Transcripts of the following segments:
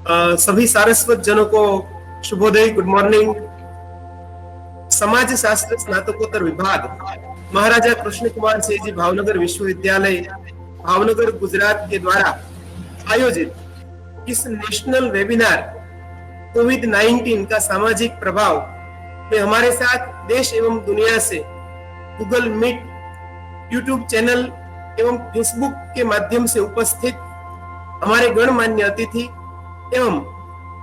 सभी सारस्वत जनों को शुभोदय, गुड मॉर्निंग। समाज शास्त्र स्नातकोत्तर विभाग महाराजा कृष्ण कुमार सिंह जी भावनगर विश्वविद्यालय भावनगर गुजरात के द्वारा आयोजित इस नेशनल वेबिनार कोविड-19 का सामाजिक प्रभाव में हमारे साथ देश एवं दुनिया से गूगल मीट, यूट्यूब चैनल एवं फेसबुक के माध्यम से उपस्थित हमारे गणमान्य अतिथि एवं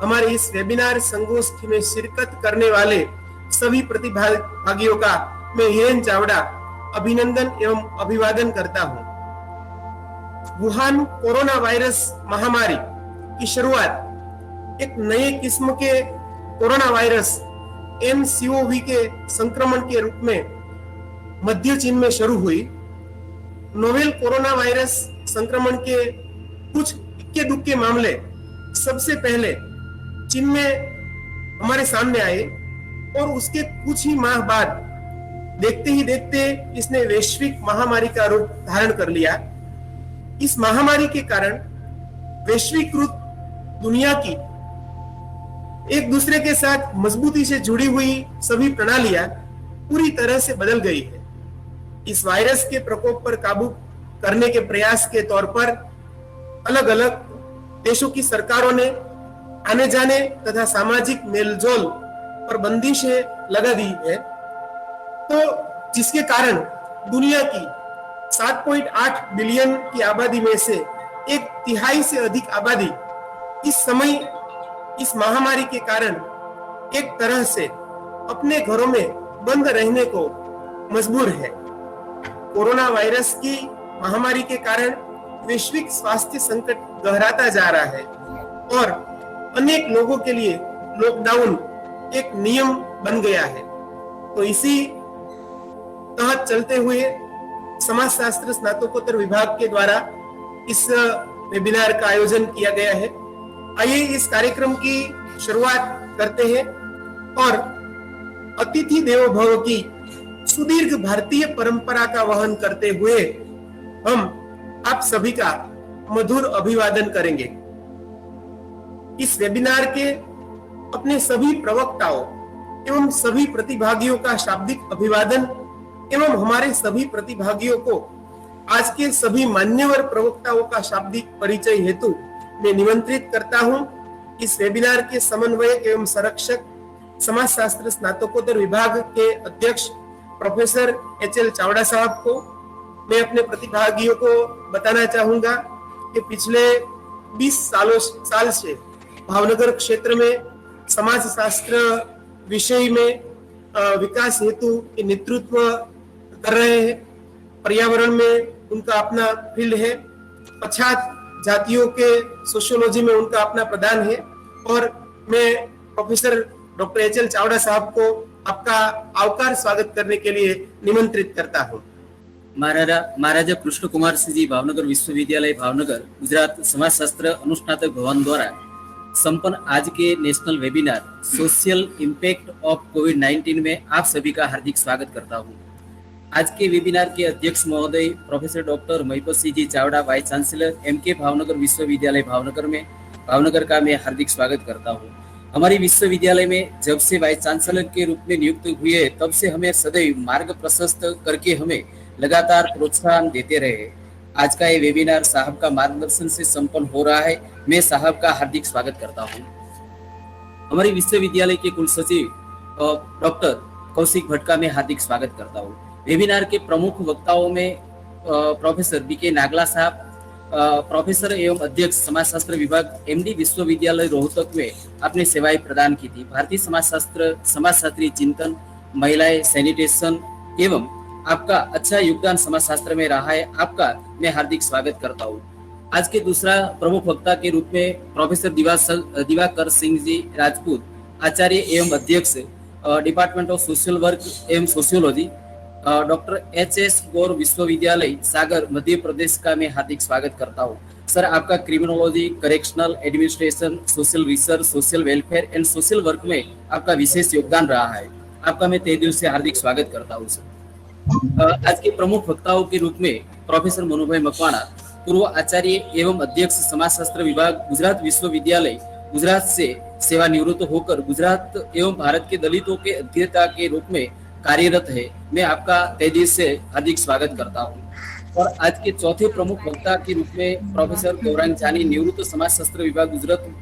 हमारे इस वेबिनार संगोष्ठी में शिरकत करने वाले सभी प्रतिभागियों का मैं हिरेन चावड़ा अभिनंदन एवं अभिवादन करता हूं। वुहान कोरोना वायरस महामारी की शुरुआत एक नए किस्म के कोरोना वायरस MCOV के संक्रमण के रूप में मध्य चीन में शुरू हुई। नोवेल कोरोना वायरस संक्रमण के कुछ इक्के दुक्के मामले सबसे पहले चीन में हमारे सामने आए और उसके कुछ ही माह बाद देखते ही देखते इसने वैश्विक महामारी का रूप धारण कर लिया। इस महामारी के कारण वैश्वीकृत दुनिया की एक दूसरे के साथ मजबूती से जुड़ी हुई सभी प्रणालियां पूरी तरह से बदल गई है। इस वायरस के प्रकोप पर काबू करने के प्रयास के तौर पर अलग अलग देशों की सरकारों ने आने जाने तथा सामाजिक मेलजोल पर बंदिशें लगा दी है, तो जिसके कारण दुनिया की 7.8 बिलियन की आबादी में से एक तिहाई से अधिक आबादी इस समय इस महामारी के कारण एक तरह से अपने घरों में बंद रहने को मजबूर है। कोरोना वायरस की महामारी के कारण वैश्विक स्वास्थ्य संकट गहराता जा रहा है और अनेक लोगों के लिए लॉकडाउन एक नियम बन गया है। तो इसी तहत चलते हुए समाजशास्त्र स्नातकोत्तर विभाग के द्वारा इस वेबिनार का आयोजन किया गया है। आइए इस कार्यक्रम की शुरुआत करते हैं और अतिथि देवो भव की सुदीर्घ भारतीय परंपरा का वहन करते हुए हम आप सभी का मधुर अभिवादन करेंगे। इस वेबिनार के अपने सभी प्रवक्ताओं एवं सभी प्रतिभागियों का शाब्दिक अभिवादन एवं हमारे सभी प्रतिभागियों को आज के सभी मान्यवर प्रवक्ताओं का शाब्दिक परिचय हेतु मैं निमंत्रित करता हूं। इस वेबिनार के समन्वयक एवं संरक्षक समाजशास्त्र स्नातकोत्तर विभाग के अध्यक्ष प्रोफेसर HL चावड़ा साहब को मैं अपने प्रतिभागियों को बताना चाहूंगा कि पिछले 20 साल से भावनगर क्षेत्र में समाज शास्त्र विषय में विकास हेतु नेतृत्व कर रहे हैं। पर्यावरण में उनका अपना फील्ड है, पछात जातियों के सोशियोलॉजी में उनका अपना प्रदान है और मैं प्रोफेसर डॉक्टर HL चावड़ा साहब को आपका आवकार स्वागत करने के लिए निमंत्रित करता हूं। महाराजा कृष्ण कुमार सिंह जी भावनगर विश्वविद्यालय भावनगर गुजरात समाजशास्त्र अनुस्नातक भवन द्वारा संपन्न आज के national webinar social impact of कोविड-19 में आप सभी का हार्दिक स्वागत करता हूं। आज के वेबिनार के अध्यक्ष महोदय professor doctor Mahipat Singh ji Chavda, vice chancellor MK Bhavnagar विश्वविद्यालय भावनगर का मैं हार्दिक स्वागत करता हूं। हमारी विश्वविद्यालय में जब से वाइस चांसलर के रूप में नियुक्त हुए तब से हमें सदैव मार्ग प्रशस्त करके हमें लगातार प्रोत्साहन देते रहे। आज का ये वेबिनार साहब का मार्गदर्शन से संपन्न हो रहा है। मैं साहब का हार्दिक स्वागत करता हूं। हमारे विश्वविद्यालय के कुलसचिव डॉक्टर कौशिक भट्ट का मैं हार्दिक स्वागत करता हूं। वेबिनार के प्रमुख वक्ताओं में प्रोफेसर BK नागला साहब, प्रोफेसर एवं अध्यक्ष समाजशास्त्र विभाग MD विश्वविद्यालय रोहतक में अपनी सेवाएं प्रदान की थी। भारतीय समाजशास्त्र, समाजशास्त्री चिंतन, महिलाएं, सैनिटेशन एवं आपका अच्छा योगदान समाजशास्त्र में रहा है। आपका मैं हार्दिक स्वागत करता हूँ। आज के दूसरा प्रमुख वक्ता के रूप में प्रोफेसर दिवाकर सिंह जी राजपूत, आचार्य एवं अध्यक्ष डिपार्टमेंट ऑफ सोशल वर्क एवं सोशियोलॉजी, डॉक्टर HS गौर विश्वविद्यालय सागर मध्य प्रदेश का मैं हार्दिक स्वागत करता हूँ। सर, आपका criminology, correctional administration, social research, social welfare and social work में आपका विशेष योगदान रहा है। आपका मैं तहे दिल से हार्दिक स्वागत करता हूँ। सर, आज के प्रमुख वक्ताओं के रूप में प्रोफेसर मनुभाई मकवाणा, पूर्व आचार्य एवं अध्यक्ष समाजशास्त्र विभाग गुजरात विश्वविद्यालय गुजरात से सेवानिवृत्त होकर गुजरात एवं भारत के दलितों के अध्येता के रूप में कार्यरत है। मैं आपका तहे दिल से हार्दिक स्वागत करता हूँ। और आज के चौथे प्रमुख वक्ता के रूप में प्रोफेसर गौरांग जानी, निवृत्त समाजशास्त्र विभाग,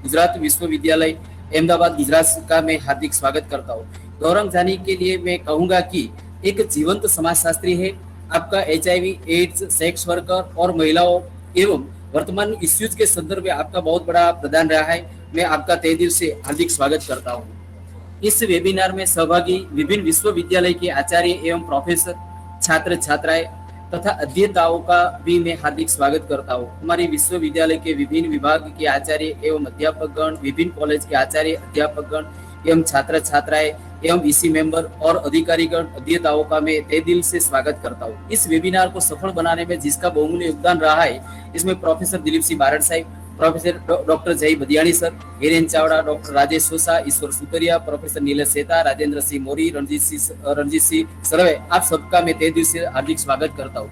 गुजरात विश्वविद्यालय अहमदाबाद गुजरात का मैं हार्दिक स्वागत करता हूँ। गौरांग जानी के लिए मैं कहूंगा कि एक जीवंत समाजशास्त्री है। आपका HIV, एड्स, सेक्स वर्कर और महिलाओं एवं वर्तमान इश्यूज के संदर्भ में आपका बहुत बड़ा प्रदान रहा है। मैं आपका तहे दिल से हार्दिक स्वागत करता हूँ। इस वेबिनार में सहभागी विभिन्न विश्वविद्यालय के आचार्य एवं प्रोफेसर, छात्र छात्राएं तथा अध्येताओं का भी मैं हार्दिक स्वागत करता हूँ। हमारे विश्वविद्यालय के विभिन्न विभाग के आचार्य एवं अध्यापकगण, विभिन्न कॉलेज के आचार्य अध्यापकगण एवं छात्र छात्राएं एवं VC मेंबर और अधिकारीगण, अध्येताओं का मैं तहे दिल से स्वागत करता हूँ। इस वेबिनार को सफल बनाने में जिसका बहुमूल्य योगदान रहा है, इसमें प्रोफेसर दिलीप सिंह बारड साहब, प्रोफेसर डॉक्टर जय बदियाणी सर, हिरेन चावड़ा, डॉक्टर राजेश सोसा, ईश्वर सुतरिया, प्रोफेसर नीलेश सेता, राजेंद्र सिंह मोरी, रणजीत सिंह सर्वे, आप सबका मैं तहे दिल से हार्दिक स्वागत करता हूँ।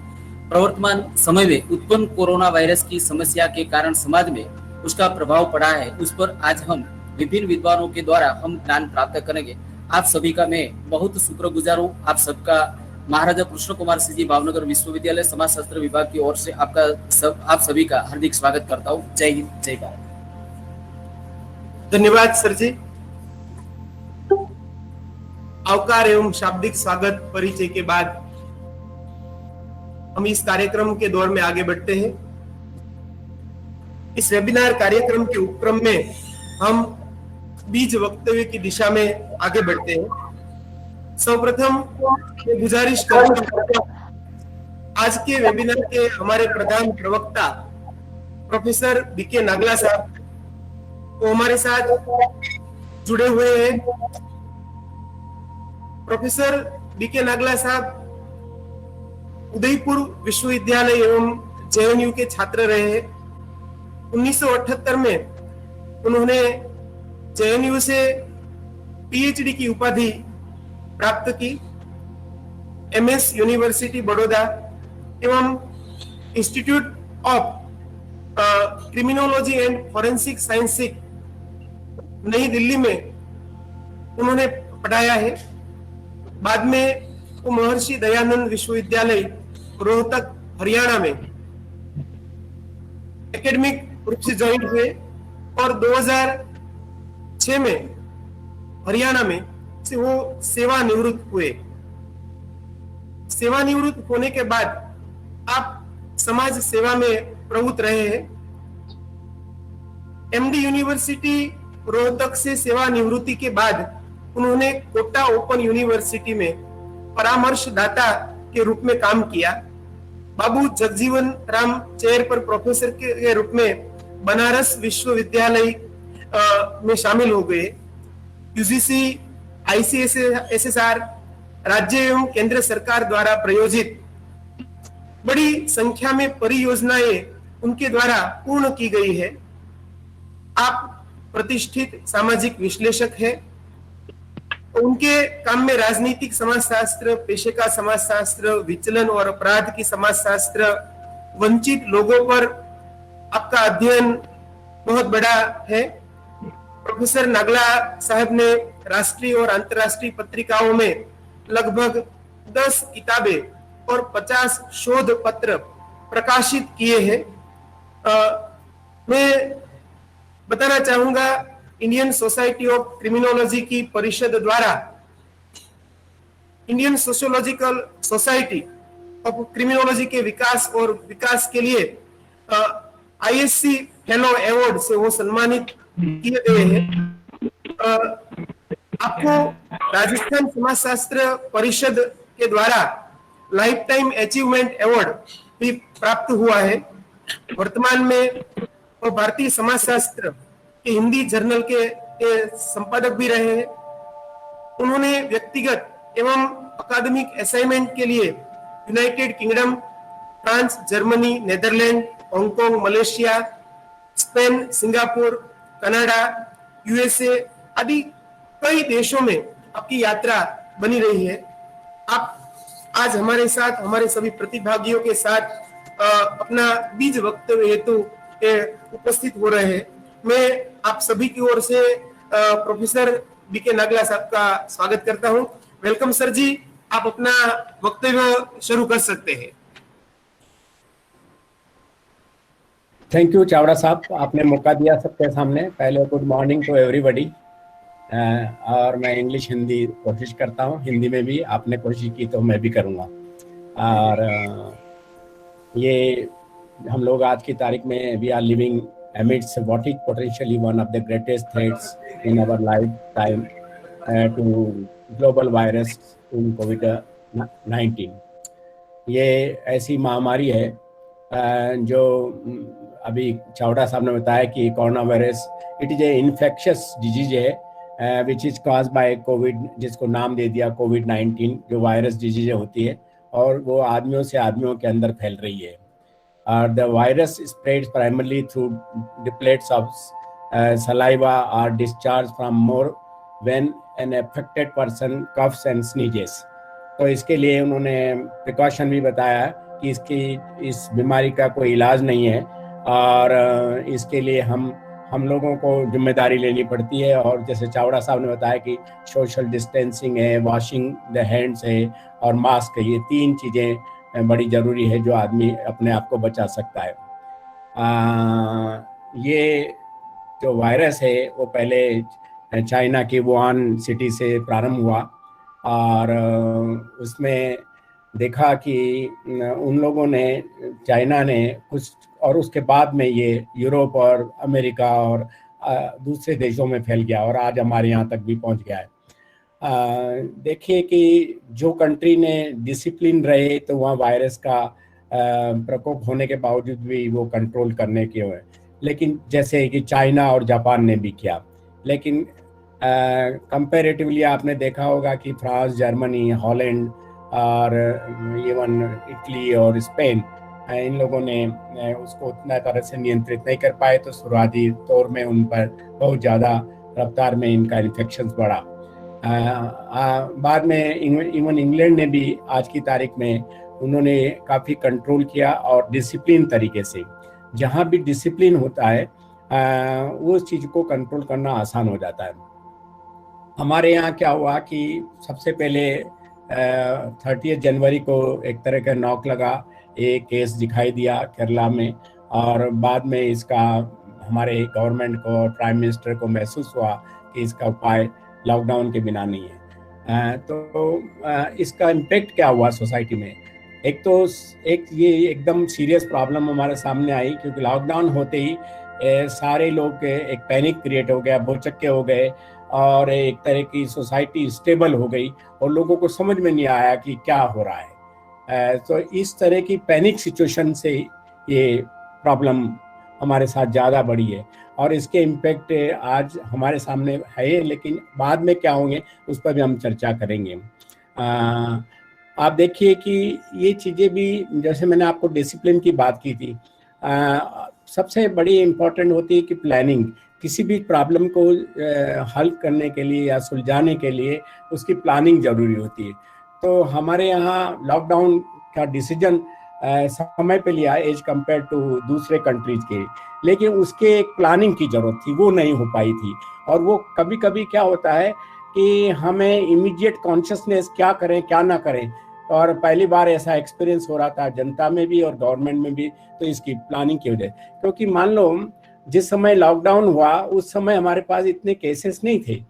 प्रवर्तमान समय में उत्पन्न कोरोना वायरस की समस्या के कारण समाज में उसका प्रभाव पड़ा है, उस पर आज हम विभिन्न विद्वानों के द्वारा हम ज्ञान प्राप्त करेंगे। आप सभी का मैं बहुत शुक्रगुजार हूँ। आप सबका महाराजा कृष्ण कुमार सिंह जी भावनगर विश्वविद्यालय समाजशास्त्र विभाग की ओर से आप सभी का हार्दिक स्वागत करता हूँ। जय हिंद, जय भारत। धन्यवाद सर जी। आवकार एवं शाब्दिक स्वागत परिचय के बाद हम इस कार्यक्रम के दौर में आगे बढ़ते हैं। इस वेबिनार कार्यक्रम के उपक्रम में हम बीज वक्तव्य की दिशा में आगे बढ़ते हैं। सर्वप्रथम मैं गुजारिश करता हूं, आज के वेबिनार के हमारे प्रधान प्रवक्ता प्रोफेसर BK नागला साहब वो हमारे साथ जुड़े हुए हैं। प्रोफेसर BK नागला साहब उदयपुर विश्वविद्यालय एवं JNU के छात्र रहे हैं। 1978 में उन्होंने JNU से PhD की उपाधि प्राप्त की। MS यूनिवर्सिटी बड़ौदा एवं institute of criminology and forensic sciences नई दिल्ली में उन्होंने पढ़ाया है। बाद में वो महर्षि दयानंद विश्वविद्यालय रोहतक हरियाणा में एकेडमिक रूप से ज्वाइन हुए और 2006 में हरियाणा में से वो सेवानिवृत्त हुए। सेवानिवृत्त होने के बाद आप समाज सेवा में प्रवृत्त रहे हैं। MD यूनिवर्सिटी रोहतक से सेवानिवृत्ति के बाद उन्होंने कोटा ओपन यूनिवर्सिटी में परामर्शदाता के रूप में काम किया। बाबू जगजीवन राम चेयर पर प्रोफेसर के रूप में बनारस विश्वविद्यालय में शामिल हो गए। UGC, ICSSR, राज्य एवं केंद्र सरकार द्वारा प्रायोजित बड़ी संख्या में परियोजनाएं उनके द्वारा पूर्ण की गई है। आप प्रतिष्ठित सामाजिक विश्लेषक हैं। उनके काम में राजनीतिक समाजशास्त्र, पेशे का समाजशास्त्र, विचलन और अपराध की समाजशास्त्र, वंचित लोगों पर आपका अध्ययन बहुत बड़ा है। प्रोफेसर नागला साहब ने राष्ट्रीय और अंतर्राष्ट्रीय पत्रिकाओं में लगभग 10 किताबें और 50 शोध पत्र प्रकाशित किए हैं। मैं बताना चाहूंगा, इंडियन सोसाइटी ऑफ क्रिमिनोलॉजी की परिषद द्वारा Indian sociological society of criminology के विकास के लिए ISC फेलो अवार्ड से वो सम्मानित किए गए हैं। आपको राजस्थान समाजशास्त्र परिषद के द्वारा लाइफ टाइम अचीवमेंट अवार्ड भी प्राप्त हुआ है। वर्तमान में वो भारतीय समाजशास्त्र के हिंदी जर्नल के संपादक भी रहे हैं। उन्होंने व्यक्तिगत एवं अकादमिक असाइनमेंट के लिए United kingdom, France, Germany, Netherland, Hong Kong, Malaysia, Spain, Singapore, Canada, USA आदि कई देशों में आपकी यात्रा बनी रही है। आप आज हमारे साथ, हमारे सभी प्रतिभागियों के साथ अपना बीज वक्तव्य हेतु उपस्थित हो रहे हैं। मैं आप सभी की ओर से प्रोफेसर बीके नागला साहब का स्वागत करता हूं। वेलकम सर जी, आप अपना वक्तव्य शुरू कर सकते हैं। थैंक यू चावड़ा साहब, आपने मौका दिया सबके सामने। पहले गुड मॉर्निंग टू एवरीबॉडी। और मैं इंग्लिश हिंदी कोशिश करता हूँ, हिंदी में भी आपने कोशिश की तो मैं भी करूँगा। और ये हम लोग आज की तारीख में we are living amidst what is potentially one of the greatest threats in our lifetime to global virus in COVID-19। ये ऐसी महामारी है जो अभी चावड़ा साहब ने बताया कि corona virus it is a infectious disease है which is cause by covid, जिसको नाम दे दिया कोविड-19, जो वायरस डिजीज होती है और वो आदमियों से आदमियों के अंदर फैल रही है। The virus spreads primarily through droplets of saliva or discharge from more when an affected person coughs and sneezes। तो इसके लिए उन्होंने प्रिकॉशन भी बताया कि इस बीमारी का कोई इलाज नहीं है और इसके लिए हम लोगों को जिम्मेदारी लेनी पड़ती है। और जैसे चावड़ा साहब ने बताया कि सोशल डिस्टेंसिंग है, वॉशिंग द हैंड्स है और मास्क है, ये 3 चीज़ें बड़ी ज़रूरी है जो आदमी अपने आप को बचा सकता है। ये जो वायरस है वो पहले चाइना की वुहान सिटी से प्रारंभ हुआ और उसमें देखा कि उन लोगों ने, चाइना ने कुछ, और उसके बाद में ये यूरोप और अमेरिका और दूसरे देशों में फैल गया और आज हमारे यहाँ तक भी पहुँच गया है। देखिए कि जो कंट्री ने डिसिप्लिन रहे तो वहाँ वायरस का प्रकोप होने के बावजूद भी वो कंट्रोल करने के हुए, लेकिन जैसे कि चाइना और जापान ने भी किया। लेकिन कंपैरेटिवली आपने देखा होगा कि फ्रांस, जर्मनी, हॉलैंड और इवन इटली और स्पेन, इन लोगों ने उसको उतना तरह से नियंत्रित नहीं कर पाए, तो शुरुआती दौर में उन पर बहुत ज़्यादा रफ्तार में इनका इन्फेक्शन बढ़ा। बाद में इवन इंग्लैंड ने भी आज की तारीख में उन्होंने काफ़ी कंट्रोल किया और डिसिप्लिन तरीके से, जहाँ भी डिसिप्लिन होता है उस चीज़ को कंट्रोल करना आसान हो जाता है। हमारे यहाँ क्या हुआ कि सबसे पहले 30 जनवरी को एक तरह का नॉक लगा, एक केस दिखाई दिया केरला में और बाद में इसका हमारे गवर्नमेंट को, प्राइम मिनिस्टर को महसूस हुआ कि इसका उपाय लॉकडाउन के बिना नहीं है। तो इसका इम्पेक्ट क्या हुआ सोसाइटी में? एक ये एकदम सीरियस प्रॉब्लम हमारे सामने आई, क्योंकि लॉकडाउन होते ही सारे लोग एक पैनिक क्रिएट हो गया, भौचक्के हो गए और एक तरह की सोसाइटी स्टेबल हो गई और लोगों को समझ में नहीं आया कि क्या हो रहा है। तो इस तरह की पैनिक सिचुएशन से ये प्रॉब्लम हमारे साथ ज़्यादा बढ़ी है और इसके इम्पेक्ट आज हमारे सामने है, लेकिन बाद में क्या होंगे उस पर भी हम चर्चा करेंगे। आप देखिए कि ये चीज़ें भी, जैसे मैंने आपको डिसिप्लिन की बात की थी, सबसे बड़ी इम्पोर्टेंट होती है कि प्लानिंग। किसी भी प्रॉब्लम को हल करने के लिए या सुलझाने के लिए उसकी प्लानिंग ज़रूरी होती है। तो हमारे यहाँ लॉकडाउन का डिसीजन समय पे लिया एज कंपेयर टू दूसरे कंट्रीज के, लेकिन उसके एक प्लानिंग की ज़रूरत थी, वो नहीं हो पाई थी। और वो कभी कभी क्या होता है कि हमें इमीडिएट कॉन्शियसनेस क्या करें क्या ना करें, और पहली बार ऐसा एक्सपीरियंस हो रहा था जनता में भी और गवर्नमेंट में भी, तो इसकी प्लानिंग की वजह। क्योंकि मान लो जिस समय लॉकडाउन हुआ उस समय हमारे पास इतने केसेस नहीं थे,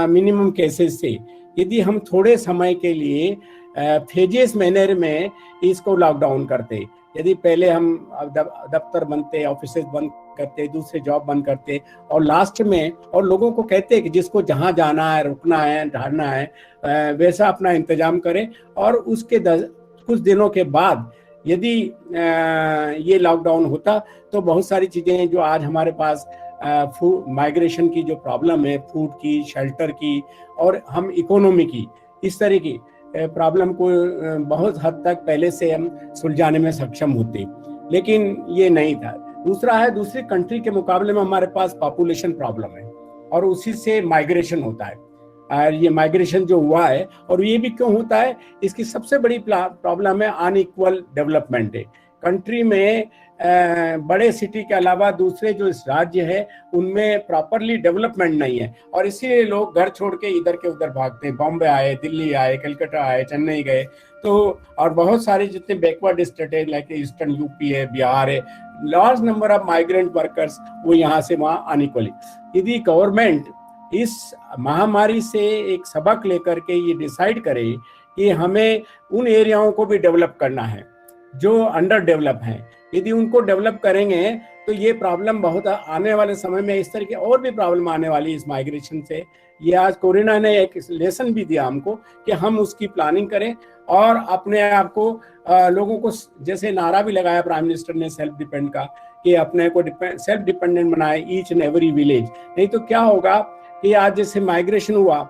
मिनिमम केसेस थे। यदि हम थोड़े समय के लिए फेजेस मैनर में इसको लॉकडाउन करते, यदि पहले हम दफ्तर बनते, ऑफिसेज बंद करते, दूसरे जॉब बंद करते और लास्ट में और लोगों को कहते कि जिसको जहाँ जाना है, रुकना है, ठहरना है, वैसा अपना इंतजाम करें। और उसके कुछ दिनों के बाद यदि ये लॉकडाउन होता तो बहुत सारी चीज़ें जो आज हमारे पास फूड माइग्रेशन की जो प्रॉब्लम है, फूड की, शेल्टर की और हम इकोनॉमी की, इस तरह की प्रॉब्लम को बहुत हद तक पहले से हम सुलझाने में सक्षम होते, लेकिन ये नहीं था। दूसरा है, दूसरी कंट्री के मुकाबले में हमारे पास पॉपुलेशन प्रॉब्लम है और उसी से माइग्रेशन होता है। और ये माइग्रेशन जो हुआ है, और ये भी क्यों होता है, इसकी सबसे बड़ी प्रॉब्लम है अनइक्वल डेवलपमेंट है। कंट्री में बड़े सिटी के अलावा दूसरे जो राज्य है उनमें प्रॉपरली डेवलपमेंट नहीं है, और इसीलिए लोग घर छोड़ के इधर के उधर भागते हैं। बॉम्बे आए, दिल्ली आए, कलकत्ता आए, चेन्नई गए, तो और बहुत सारे जितने बैकवर्ड स्टेट है लाइक ईस्टर्न यूपी है, बिहार है, large number of migrant workers वो यहाँ से वहाँ आने को लिए। यदि गवर्नमेंट इस महामारी से एक सबक लेकर के ये डिसाइड करे कि हमें उन एरियाओं को भी डेवलप करना है जो अंडर डेवलप हैं, यदि उनको डेवलप करेंगे तो ये प्रॉब्लम बहुत आने वाले समय में इस तरह की और भी प्रॉब्लम आने वाली इस माइग्रेशन से। ये आज कोरोना ने एक लेसन भी दिया हमको कि हम उसकी प्लानिंग करें और अपने आप को लोगों को, जैसे नारा भी लगाया प्राइम मिनिस्टर ने सेल्फ डिपेंड का, कि अपने को सेल्फ डिपेंडेंट बनाए ईच एंड एवरी विलेज। नहीं तो क्या होगा कि आज जैसे माइग्रेशन हुआ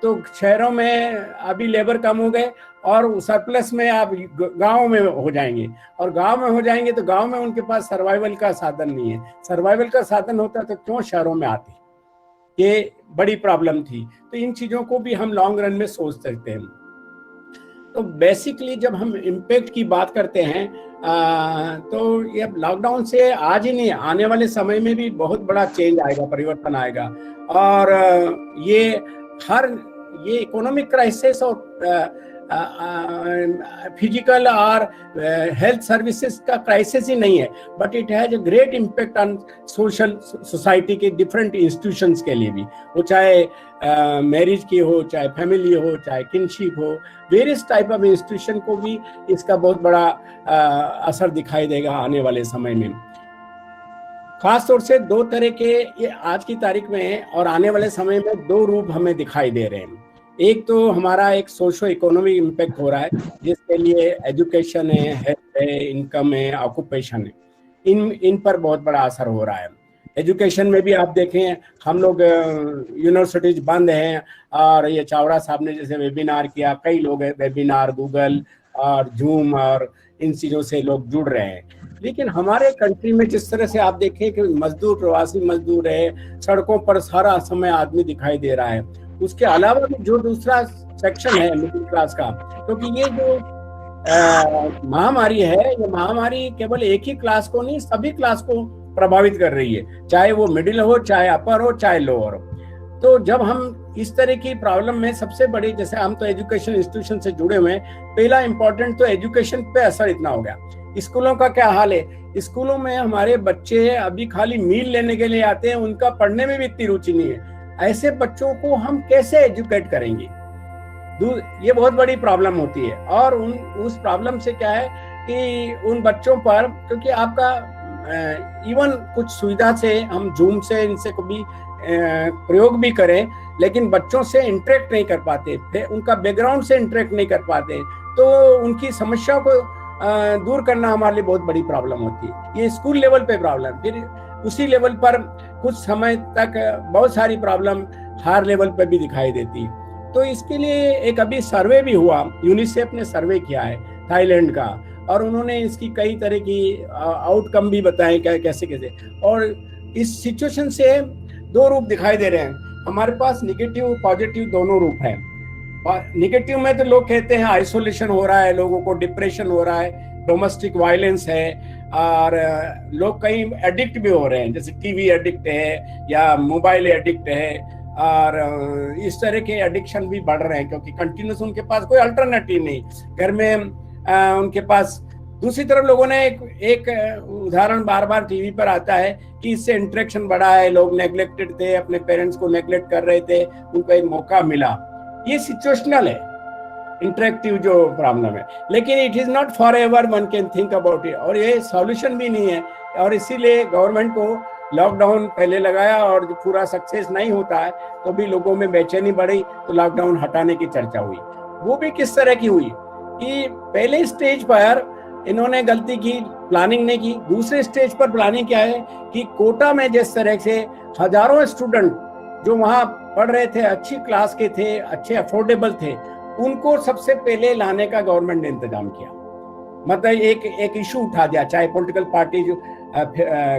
तो शहरों में अभी लेबर कम हो गए और सरप्लस में आप गांव में हो जाएंगे, और गांव में हो जाएंगे तो गांव में उनके पास सर्वाइवल का साधन नहीं है। सर्वाइवल का साधन होता तो क्यों शहरों में आते, ये बड़ी प्रॉब्लम थी। तो इन चीजों को भी हम लॉन्ग रन में सोच सकते हैं। तो बेसिकली जब हम इम्पैक्ट की बात करते हैं तो ये लॉकडाउन से आज ही नहीं, आने वाले समय में भी बहुत बड़ा चेंज आएगा, परिवर्तन आएगा। और ये इकोनॉमिक क्राइसिस और फिजिकल और हेल्थ सर्विसेज का क्राइसिस ही नहीं है, but it has a great impact on social society के डिफरेंट इंस्टीट्यूशंस के लिए भी, वो चाहे मैरिज की हो, चाहे फैमिली हो, चाहे किनशिप हो, वेरियस टाइप ऑफ इंस्टीट्यूशन को भी इसका बहुत बड़ा असर दिखाई देगा आने वाले समय में। खास तौर से दो तरह के ये आज की तारीख में और आने वाले समय में दो रूप हमें दिखाई दे रहे हैं। एक तो हमारा एक सोशो इकोनॉमिक इम्पैक्ट हो रहा है, जिसके लिए एजुकेशन है, हेल्थ है, इनकम है, ऑक्यूपेशन है, इन पर बहुत बड़ा असर हो रहा है। एजुकेशन में भी आप देखें, हम लोग यूनिवर्सिटीज बंद हैं और ये चावड़ा साहब ने जैसे वेबिनार किया, कई लोग वेबिनार गूगल और जूम और इन चीज़ों से लोग जुड़ रहे हैं। लेकिन हमारे कंट्री में जिस तरह से आप देखें कि मजदूर, प्रवासी मजदूर है, सड़कों पर सारा समय आदमी दिखाई दे रहा है। उसके अलावा भी जो दूसरा सेक्शन है मिडिल क्लास का, क्योंकि ये जो महामारी है, ये महामारी केवल एक ही क्लास को नहीं, सभी क्लास को प्रभावित कर रही है, चाहे वो मिडिल हो, चाहे अपर हो, चाहे लोअर हो। तो जब हम इस तरह की प्रॉब्लम में सबसे बड़ी, जैसे हम तो एजुकेशन इंस्टीट्यूशन से जुड़े हुए हैं, पहला इंपॉर्टेंट तो एजुकेशन पे असर इतना हो गया। स्कूलों का क्या हाल है? स्कूलों में हमारे बच्चे अभी खाली मील लेने के लिए आते हैं, उनका पढ़ने में भी इतनी रुचि नहीं है। ऐसे बच्चों को हम कैसे एजुकेट करेंगे? ये बहुत बड़ी प्रॉब्लम होती है। और उस प्रॉब्लम से क्या है कि उन बच्चों पर, क्योंकि आपका इवन कुछ सुविधा से हम जूम से इनसे कभी प्रयोग भी करें, लेकिन बच्चों से इंटरेक्ट नहीं कर पाते, उनका बैकग्राउंड से इंटरेक्ट नहीं कर पाते, तो उनकी समस्याओं को दूर करना हमारे लिए बहुत बड़ी प्रॉब्लम होती है। ये स्कूल लेवल पे प्रॉब्लम, फिर उसी लेवल पर कुछ समय तक बहुत सारी प्रॉब्लम हायर लेवल पे भी दिखाई देती है। तो इसके लिए एक अभी सर्वे भी हुआ, यूनिसेफ ने सर्वे किया है थाईलैंड का, और उन्होंने इसकी कई तरह की आउटकम भी बताए कैसे कैसे। और इस सिचुएशन से दो रूप दिखाई दे रहे हैं हमारे पास, निगेटिव पॉजिटिव दोनों रूप हैं। निगेटिव में तो लोग कहते हैं आइसोलेशन हो रहा है, लोगों को डिप्रेशन हो रहा है, डोमेस्टिक वायलेंस है, और लोग कई एडिक्ट भी हो रहे हैं, जैसे टीवी एडिक्ट है या मोबाइल एडिक्ट है, और इस तरह के एडिक्शन भी बढ़ रहे हैं, क्योंकि कंटिन्यूस उनके पास कोई अल्टरनेटिव नहीं घर में उनके पास। दूसरी तरफ लोगों ने एक उदाहरण बार बार टीवी पर आता है कि इससे इंटरेक्शन बढ़ा है, लोग नेग्लेक्टेड थे, अपने पेरेंट्स को नेग्लेक्ट कर रहे थे, उनको एक मौका मिला। ये सिचुएशनल है इंटरेक्टिव जो प्रॉब्लम है, लेकिन it is not for ever, one can think about it, और ये सॉल्यूशन भी नहीं है। और इसीलिए गवर्नमेंट को लॉकडाउन पहले लगाया, और जो पूरा सक्सेस नहीं होता है तो भी लोगों में बेचैनी बढ़ी, तो लॉकडाउन हटाने की चर्चा हुई। वो भी किस तरह की हुई कि पहले स्टेज पर इन्होंने गलती की, प्लानिंग नहीं की। दूसरे स्टेज पर प्लानिंग क्या है कि कोटा में जिस तरह से हजारों स्टूडेंट जो वहाँ पढ़ रहे थे, अच्छी क्लास के थे, अच्छे अफोर्डेबल थे, उनको सबसे पहले लाने का गवर्नमेंट ने इंतजाम किया। मतलब एक इशू उठा दिया, चाहे पॉलिटिकल पार्टी जो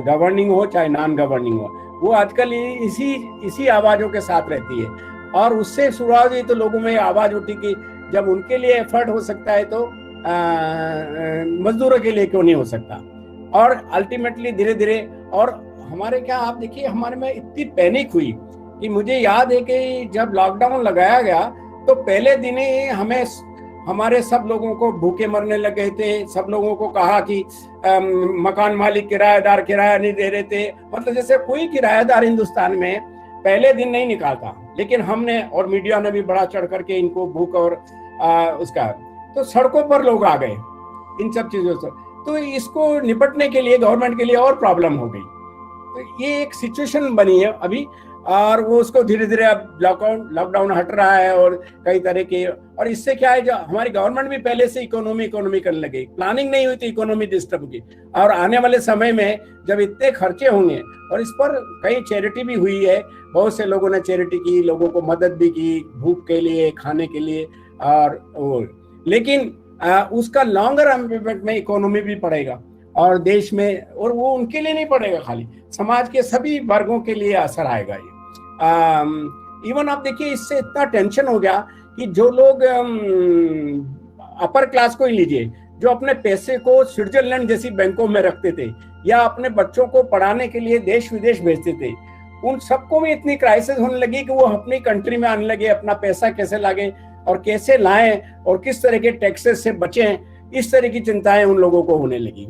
गवर्निंग हो चाहे नॉन गवर्निंग हो, वो आजकल इसी आवाजों के साथ रहती है। और उससे शुरुआत हुई तो लोगों में आवाज उठी कि जब उनके लिए एफर्ट हो सकता है तो मजदूरों के लिए क्यों नहीं हो सकता। और अल्टीमेटली धीरे धीरे, और हमारे क्या, आप देखिए हमारे में इतनी पैनिक हुई कि मुझे याद है कि जब लॉकडाउन लगाया गया तो पहले दिन ही हमें, हमारे सब लोगों को भूखे मरने लगे थे। सब लोगों को कहा कि मकान मालिक किराएदार किराया नहीं दे रहे थे, मतलब जैसे कोई किराएदार हिंदुस्तान में पहले दिन नहीं निकालता। लेकिन हमने और मीडिया ने भी बड़ा चढ़ करके इनको भूख और उसका, तो सड़कों पर लोग आ गए इन सब चीजों से। तो इसको निपटने के लिए गवर्नमेंट के लिए और प्रॉब्लम हो गई। तो ये एक सिचुएशन बनी है अभी, और वो उसको धीरे धीरे अब लॉकडाउन हट रहा है और कई तरह के, और इससे क्या है, जो हमारी गवर्नमेंट भी पहले से इकोनॉमी करने लगी, प्लानिंग नहीं हुई थी, इकोनॉमी डिस्टर्ब की। और आने वाले समय में जब इतने खर्चे होंगे, और इस पर कई चैरिटी भी हुई है, बहुत से लोगों ने चैरिटी की, लोगों को मदद भी की भूख के लिए, खाने के लिए, और लेकिन उसका लॉन्गर इम्पैक्ट में इकोनॉमी भी पड़ेगा और देश में, और वो उनके लिए नहीं पड़ेगा, खाली समाज के सभी वर्गों के लिए असर आएगा ये। इवन आप देखिए इससे इतना टेंशन हो गया कि जो लोग अपर क्लास को ही लीजिए, जो अपने पैसे को स्विट्जरलैंड जैसी बैंकों में रखते थे या अपने बच्चों को पढ़ाने के लिए देश विदेश भेजते थे, उन सबको भी इतनी क्राइसिस होने लगी कि वो अपनी कंट्री में आने लगे, अपना पैसा कैसे लागे और कैसे लाएं और किस तरह के टैक्सेस से बचें, इस तरह की चिंताएं उन लोगों को होने लगी।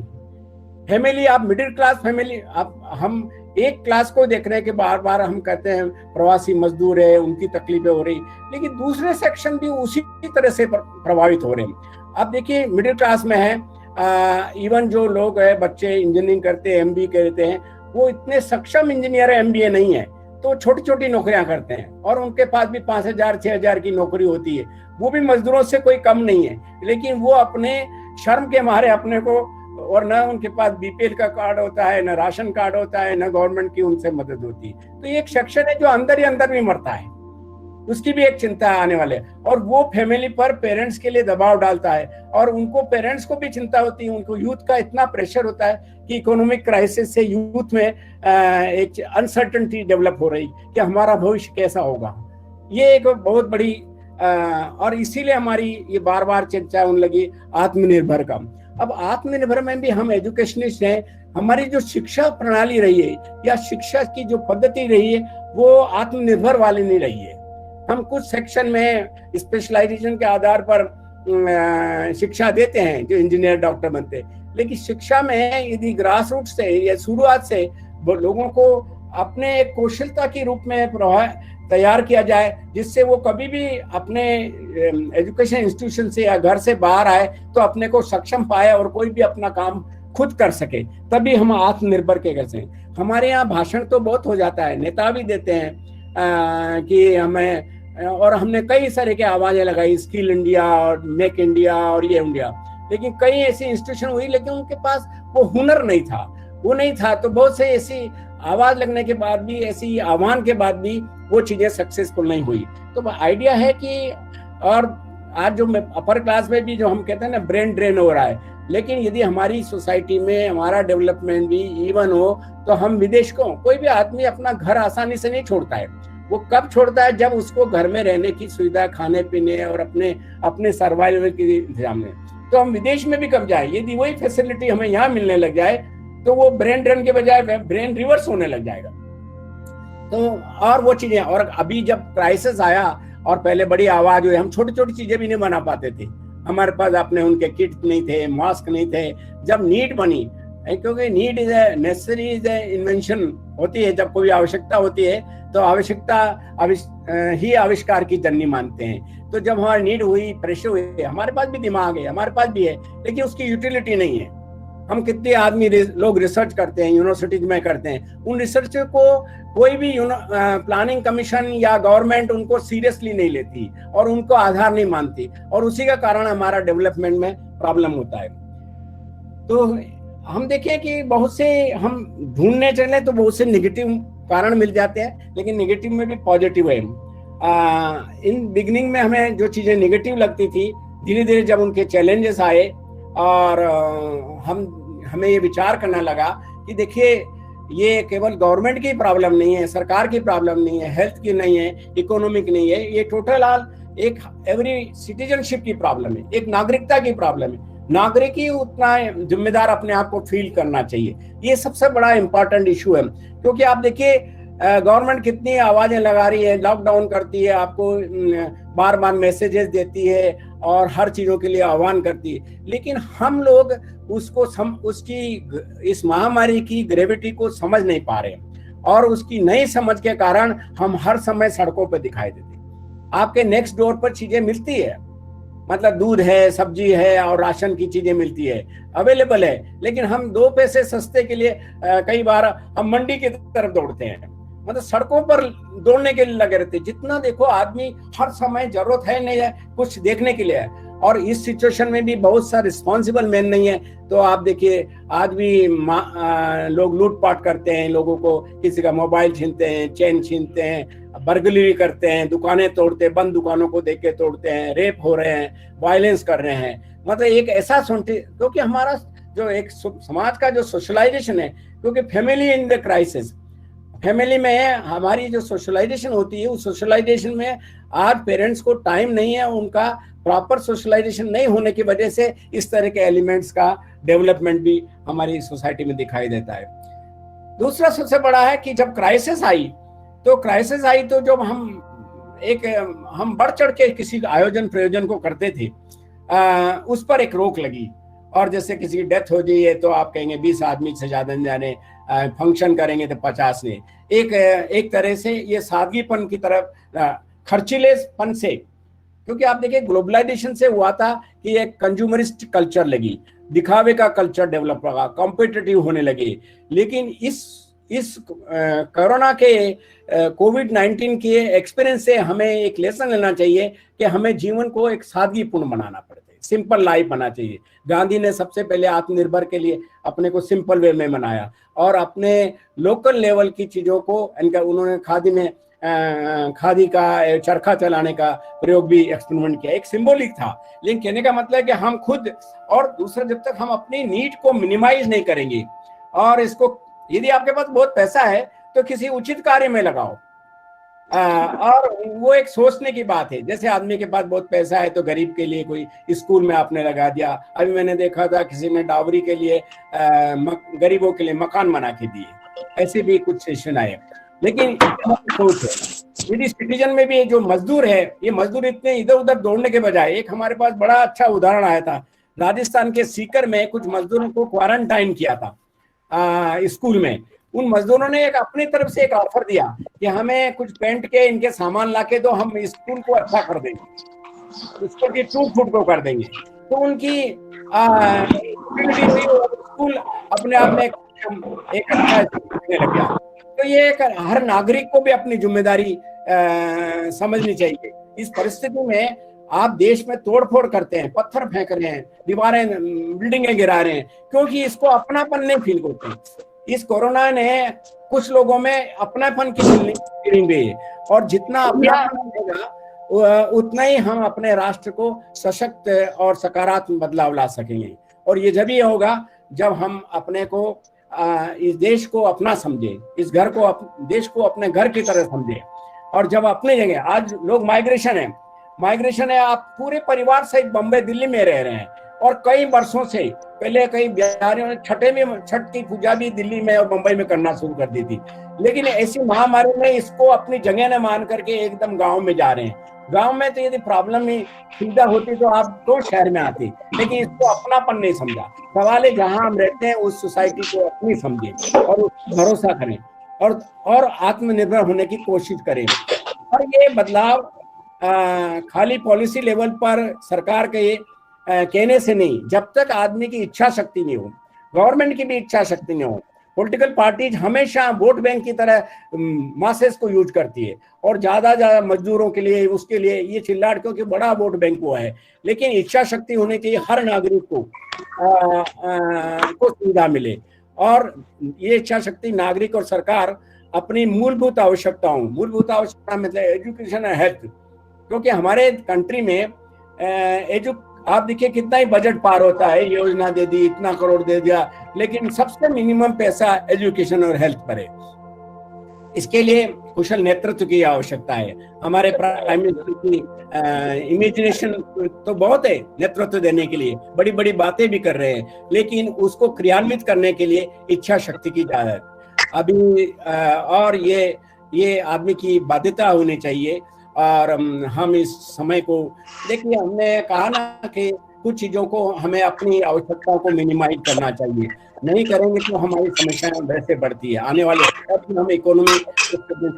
फैमिली, आप मिडिल क्लास फैमिली, हम एक क्लास को देख रहे हैं कि बार बार हम कहते हैं प्रवासी मजदूर है, उनकी तकलीफें हो रही, लेकिन दूसरे सेक्शन भी उसी तरह से प्रभावित हो रहे हैं। अब देखिए मिडिल क्लास में है, इवन जो लोग है, बच्चे इंजीनियरिंग करते हैं, MBA करते हैं, वो इतने सक्षम इंजीनियर MBA नहीं है, तो छोटी छोटी नौकरियां करते हैं और उनके पास भी 5,000 6,000 की नौकरी होती है, वो भी मजदूरों से कोई कम नहीं है, लेकिन वो अपने शर्म के मारे अपने को, और न उनके पास BPL का कार्ड होता है, न राशन कार्ड होता है, न गवर्नमेंट की उनसे मदद होती है। तो ये एक सेक्शन है जो अंदर ही अंदर भी मरता है, उसकी भी एक चिंता आने वाले, और वो फैमिली पर पेरेंट्स के लिए दबाव डालता है, और उनको पेरेंट्स को भी चिंता होती है, उनको यूथ का इतना प्रेशर होता है कि इकोनॉमिक क्राइसिस से यूथ में एक अनसर्टेनिटी डेवलप हो रही कि हमारा भविष्य कैसा होगा। ये एक बहुत बड़ी, और इसीलिए हमारी ये बार बार चर्चा होने लगी आत्मनिर्भर का। अब आत्मनिर्भर में भी हम एजुकेशनिस्ट हैं, हमारी जो शिक्षा प्रणाली रही है या शिक्षा की जो पद्धति रही है वो आत्मनिर्भर वाली नहीं रही है। हम कुछ सेक्शन में स्पेशलाइजेशन के आधार पर शिक्षा देते हैं, जो इंजीनियर डॉक्टर बनते हैं, लेकिन शिक्षा में यदि ग्रास रूट से या शुरुआत से लोगों को अपने एक कौशलता के रूप में तैयार किया जाए, जिससे वो कभी भी अपने एजुकेशन इंस्टीट्यूशन से या घर से बाहर आए तो अपने को सक्षम पाए और कोई भी अपना काम खुद कर सके, तभी हम आत्मनिर्भर के कैसे हैं। हमारे यहाँ भाषण तो बहुत हो जाता है, नेता भी देते हैं कि हमें, और हमने कई सारे के आवाजें लगाई, स्किल इंडिया और मेक इंडिया और ये इंडिया, लेकिन कई ऐसी इंस्टीट्यूशन हुई, लेकिन उनके पास वो हुनर नहीं था, वो नहीं था। तो बहुत से ऐसी आवाज लगने के बाद भी, ऐसी आह्वान के बाद भी वो चीजें सक्सेसफुल नहीं हुई। तो आइडिया है कि, और आज जो अपर क्लास में भी जो हम कहते हैं ना ब्रेन ड्रेन हो रहा है, लेकिन यदि हमारी सोसाइटी में हमारा डेवलपमेंट भी इवन हो तो हम विदेश को, कोई भी आदमी अपना घर आसानी से नहीं छोड़ता है। वो कब छोड़ता है? जब उसको घर में रहने की सुविधा, खाने पीने और अपने सर्वाइवल के इंतजाम में। तो हम विदेश में भी कब जाए, यदि वही फैसिलिटी हमें यहाँ मिलने लग जाए तो वो ब्रेन ड्रेन के बजाय ब्रेन रिवर्स होने लग जाएगा। तो और वो चीजें, और अभी जब क्राइसिस आया और पहले बड़ी आवाज हुई, हम छोटी छोटी चीजें भी नहीं बना पाते थे, हमारे पास अपने उनके किट नहीं थे, मास्क नहीं थे। जब नीड बनी, क्योंकि need is a necessary is a invention होती है, जब कोई आवश्यकता होती है तो आवश्यकता ही आविष्कार की जननी मानते हैं। तो जब हमारी नीड हुई, प्रेशर हुई, हमारे पास भी दिमाग है, हमारे पास भी है, लेकिन उसकी यूटिलिटी नहीं है। हम कितने आदमी लोग रिसर्च करते हैं, यूनिवर्सिटीज में करते हैं, उन रिसर्च को कोई भी प्लानिंग कमीशन या गवर्नमेंट उनको सीरियसली नहीं लेती और उनको आधार नहीं मानती, और उसी का कारण हमारा डेवलपमेंट में प्रॉब्लम होता है। तो हम देखें कि बहुत से, हम ढूंढने चले तो बहुत से नेगेटिव कारण मिल जाते हैं, लेकिन नेगेटिव में भी पॉजिटिव है। इन बिगिनिंग में हमें जो चीजें नेगेटिव लगती थी, धीरे धीरे जब उनके चैलेंजेस आए और हमें ये विचार करना लगा कि देखिए ये केवल गवर्नमेंट की प्रॉब्लम नहीं है, सरकार की प्रॉब्लम नहीं है, हेल्थ की नहीं है, इकोनॉमिक नहीं है, ये टोटल ऑल एक एवरी सिटीजनशिप की प्रॉब्लम है, एक नागरिकता की प्रॉब्लम है। नागरिक ही उतना जिम्मेदार अपने आप को फील करना चाहिए। ये सबसे बड़ा इंपॉर्टेंट इशू है, क्योंकि आप देखिए गवर्नमेंट कितनी आवाजें लगा रही है, लॉकडाउन करती है, आपको बार बार मैसेजेस देती है और हर चीजों के लिए आह्वान करती है, लेकिन हम लोग उसको उसकी इस महामारी की ग्रेविटी को समझ नहीं पा रहे और उसकी नहीं समझ के कारण हम हर समय सड़कों पर दिखाई देते। आपके नेक्स्ट डोर पर चीजें मिलती है, मतलब दूध है, सब्जी है और राशन की चीजें मिलती है, अवेलेबल है, लेकिन हम 2 पैसे सस्ते के लिए कई बार हम मंडी की तरफ दौड़ते हैं, मतलब सड़कों पर दौड़ने के लिए लगे रहते हैं। जितना देखो आदमी हर समय जरूरत है नहीं है कुछ देखने के लिए है, और इस सिचुएशन में भी बहुत सा रिस्पॉन्सिबल मैन नहीं है। तो आप देखिए आज भी लोग लूटपाट करते हैं, लोगों को किसी का मोबाइल छीनते हैं, चेन छीनते हैं, बर्गलरी करते हैं, दुकानें तोड़ते हैं, बंद दुकानों को देख के तोड़ते हैं, रेप हो रहे हैं, वायलेंस कर रहे हैं। मतलब एक ऐसा क्योंकि हमारा जो एक समाज का जो सोशलाइजेशन है, क्योंकि family in the crisis, family में हमारी जो सोशलाइजेशन होती है उस सोशलाइजेशन में आज पेरेंट्स को टाइम नहीं है, उनका प्रॉपर सोशलाइजेशन नहीं होने की वजह से इस तरह के एलिमेंट्स का डेवलपमेंट भी हमारी सोसाइटी में दिखाई देता है। दूसरा सबसे बड़ा है कि जब क्राइसिस आई तो जब हम बढ़ चढ़ के किसी आयोजन प्रयोजन को करते थे, उस पर एक रोक लगी, और जैसे किसी की डेथ हो जाए तो आप कहेंगे 20 आदमी से ज्यादा नहीं जाने, फंक्शन करेंगे तो 50 ने। एक तरह से ये सादगीपन की तरफ, खर्चीलेपन से, क्योंकि आप देखिए ग्लोबलाइजेशन से हुआ था कि एक कंज्यूमरिस्ट कल्चर लगी, दिखावे का कल्चर डेवलप लगा, कॉम्पिटिटिव होने लगे। लेकिन इस कोरोना के कोविड-19 के एक्सपीरियंस से हमें एक लेसन लेना चाहिए कि हमें जीवन को एक सादगीपूर्ण बनाना पड़ता है, सिंपल लाइफ बना चाहिए। गांधी ने सबसे पहले आत्मनिर्भर के लिए अपने को सिंपल वे में बनाया और अपने लोकल लेवल की चीजों को उन्होंने खादी का चरखा चलाने का प्रयोग भी एक्सपेरिमेंट किया, एक सिंबॉलिक था। लेकिन कहने का मतलब है कि हम खुद और दूसरा जब तक हम अपनी नीड को मिनिमाइज नहीं करेंगे, और इसको यदि आपके पास बहुत पैसा है तो किसी उचित कार्य में लगाओ, और वो एक सोचने की बात है। जैसे आदमी के पास बहुत पैसा है तो गरीब के लिए कोई स्कूल में आपने लगा दिया। अभी मैंने देखा था किसी ने डावरी के लिए गरीबों के लिए मकान बना के दिए, ऐसे भी कुछ सेशन आए। लेकिन सोच है, यदि सिटीजन में भी जो मजदूर है, ये मजदूर इतने इधर उधर दौड़ने के बजाय, एक हमारे पास बड़ा अच्छा उदाहरण आया था, राजस्थान के सीकर में कुछ मजदूरों को क्वारंटाइन किया था स्कूल में। उन मजदूरों ने एक अपनी तरफ से एक ऑफर दिया कि हमें कुछ पेंट के इनके सामान लाके दो, हम स्कूल को अच्छा कर देंगे, स्कूल की टूट फूट को कर देंगे। तो उनकी स्कूल अपने आप में एक अच्छा लग गया। तो ये एक हर नागरिक को भी अपनी जिम्मेदारी समझनी चाहिए। इस परिस्थिति में आप देश में तोड़फोड़ करते हैं, पत्थर फेंक रहे हैं, दीवारें बिल्डिंगें गिरा रहे हैं, क्योंकि इसको अपनापन नहीं फील करते। इस कोरोना ने कुछ लोगों में अपनापन की फीलिंग दी है, और जितना अपनापन होगा उतना ही हम अपने राष्ट्र को सशक्त और सकारात्मक बदलाव ला सकेंगे। और ये जब ही होगा जब हम अपने को इस देश को अपना समझे, इस घर को देश को अपने घर की तरह समझे। और जब अपने जगह आज लोग माइग्रेशन है, आप पूरे परिवार सहित बम्बई दिल्ली में रह रहे हैं, और कई वर्षों से पहले कई बिहारियों ने छठ की पूजा भी दिल्ली में और मुंबई में करना शुरू कर दी थी। लेकिन ऐसी महामारी में इसको अपनी जगह न मान करके एकदम गांव में जा रहे हैं। गांव में तो यदि प्रॉब्लम ही सुविधा होती तो आप तो शहर में आते, लेकिन इसको अपनापन नहीं समझा। सवाल है जहां हम रहते हैं उस सोसाइटी को अपनी समझे और उस पर भरोसा करें और आत्मनिर्भर होने की कोशिश करें। और ये बदलाव खाली पॉलिसी लेवल पर सरकार के कहने से नहीं, जब तक आदमी की इच्छा शक्ति नहीं हो, गवर्नमेंट की भी इच्छा शक्ति नहीं हो। पॉलिटिकल पार्टीज हमेशा वोट बैंक की तरह मासेस को यूज करती है, और ज्यादा मजदूरों के लिए, उसके लिए ये चिल्लाट, क्योंकि बड़ा वोट बैंक हुआ है। लेकिन इच्छा शक्ति होनी चाहिए, हर नागरिक को सुविधा मिले। और ये इच्छा शक्ति नागरिक और सरकार अपनी मूलभूत आवश्यकता मतलब एजुकेशन और हेल्थ, क्योंकि हमारे कंट्री में आप देखिए कितना ही बजट पार होता है, योजना दे दी, इतना करोड़ दे दिया, लेकिन सबसे मिनिमम पैसा एजुकेशन और हेल्थ पर है। इसके लिए कुशल नेतृत्व की आवश्यकता है। हमारे प्राइम मिनिस्टर की इमेजिनेशन तो बहुत है नेतृत्व देने के लिए, बड़ी बड़ी बातें भी कर रहे हैं, लेकिन उसको क्रियान्वित करने के लिए इच्छा शक्ति की जरूरत अभी और ये आदमी की बाध्यता होनी चाहिए। और हम इस समय को देखिए, हमने कहा ना कि कुछ चीजों को हमें अपनी आवश्यकताओं को मिनिमाइज करना चाहिए, नहीं करेंगे तो हमारी समस्याएं वैसे बढ़ती है। आने वाले हम इकोनॉमी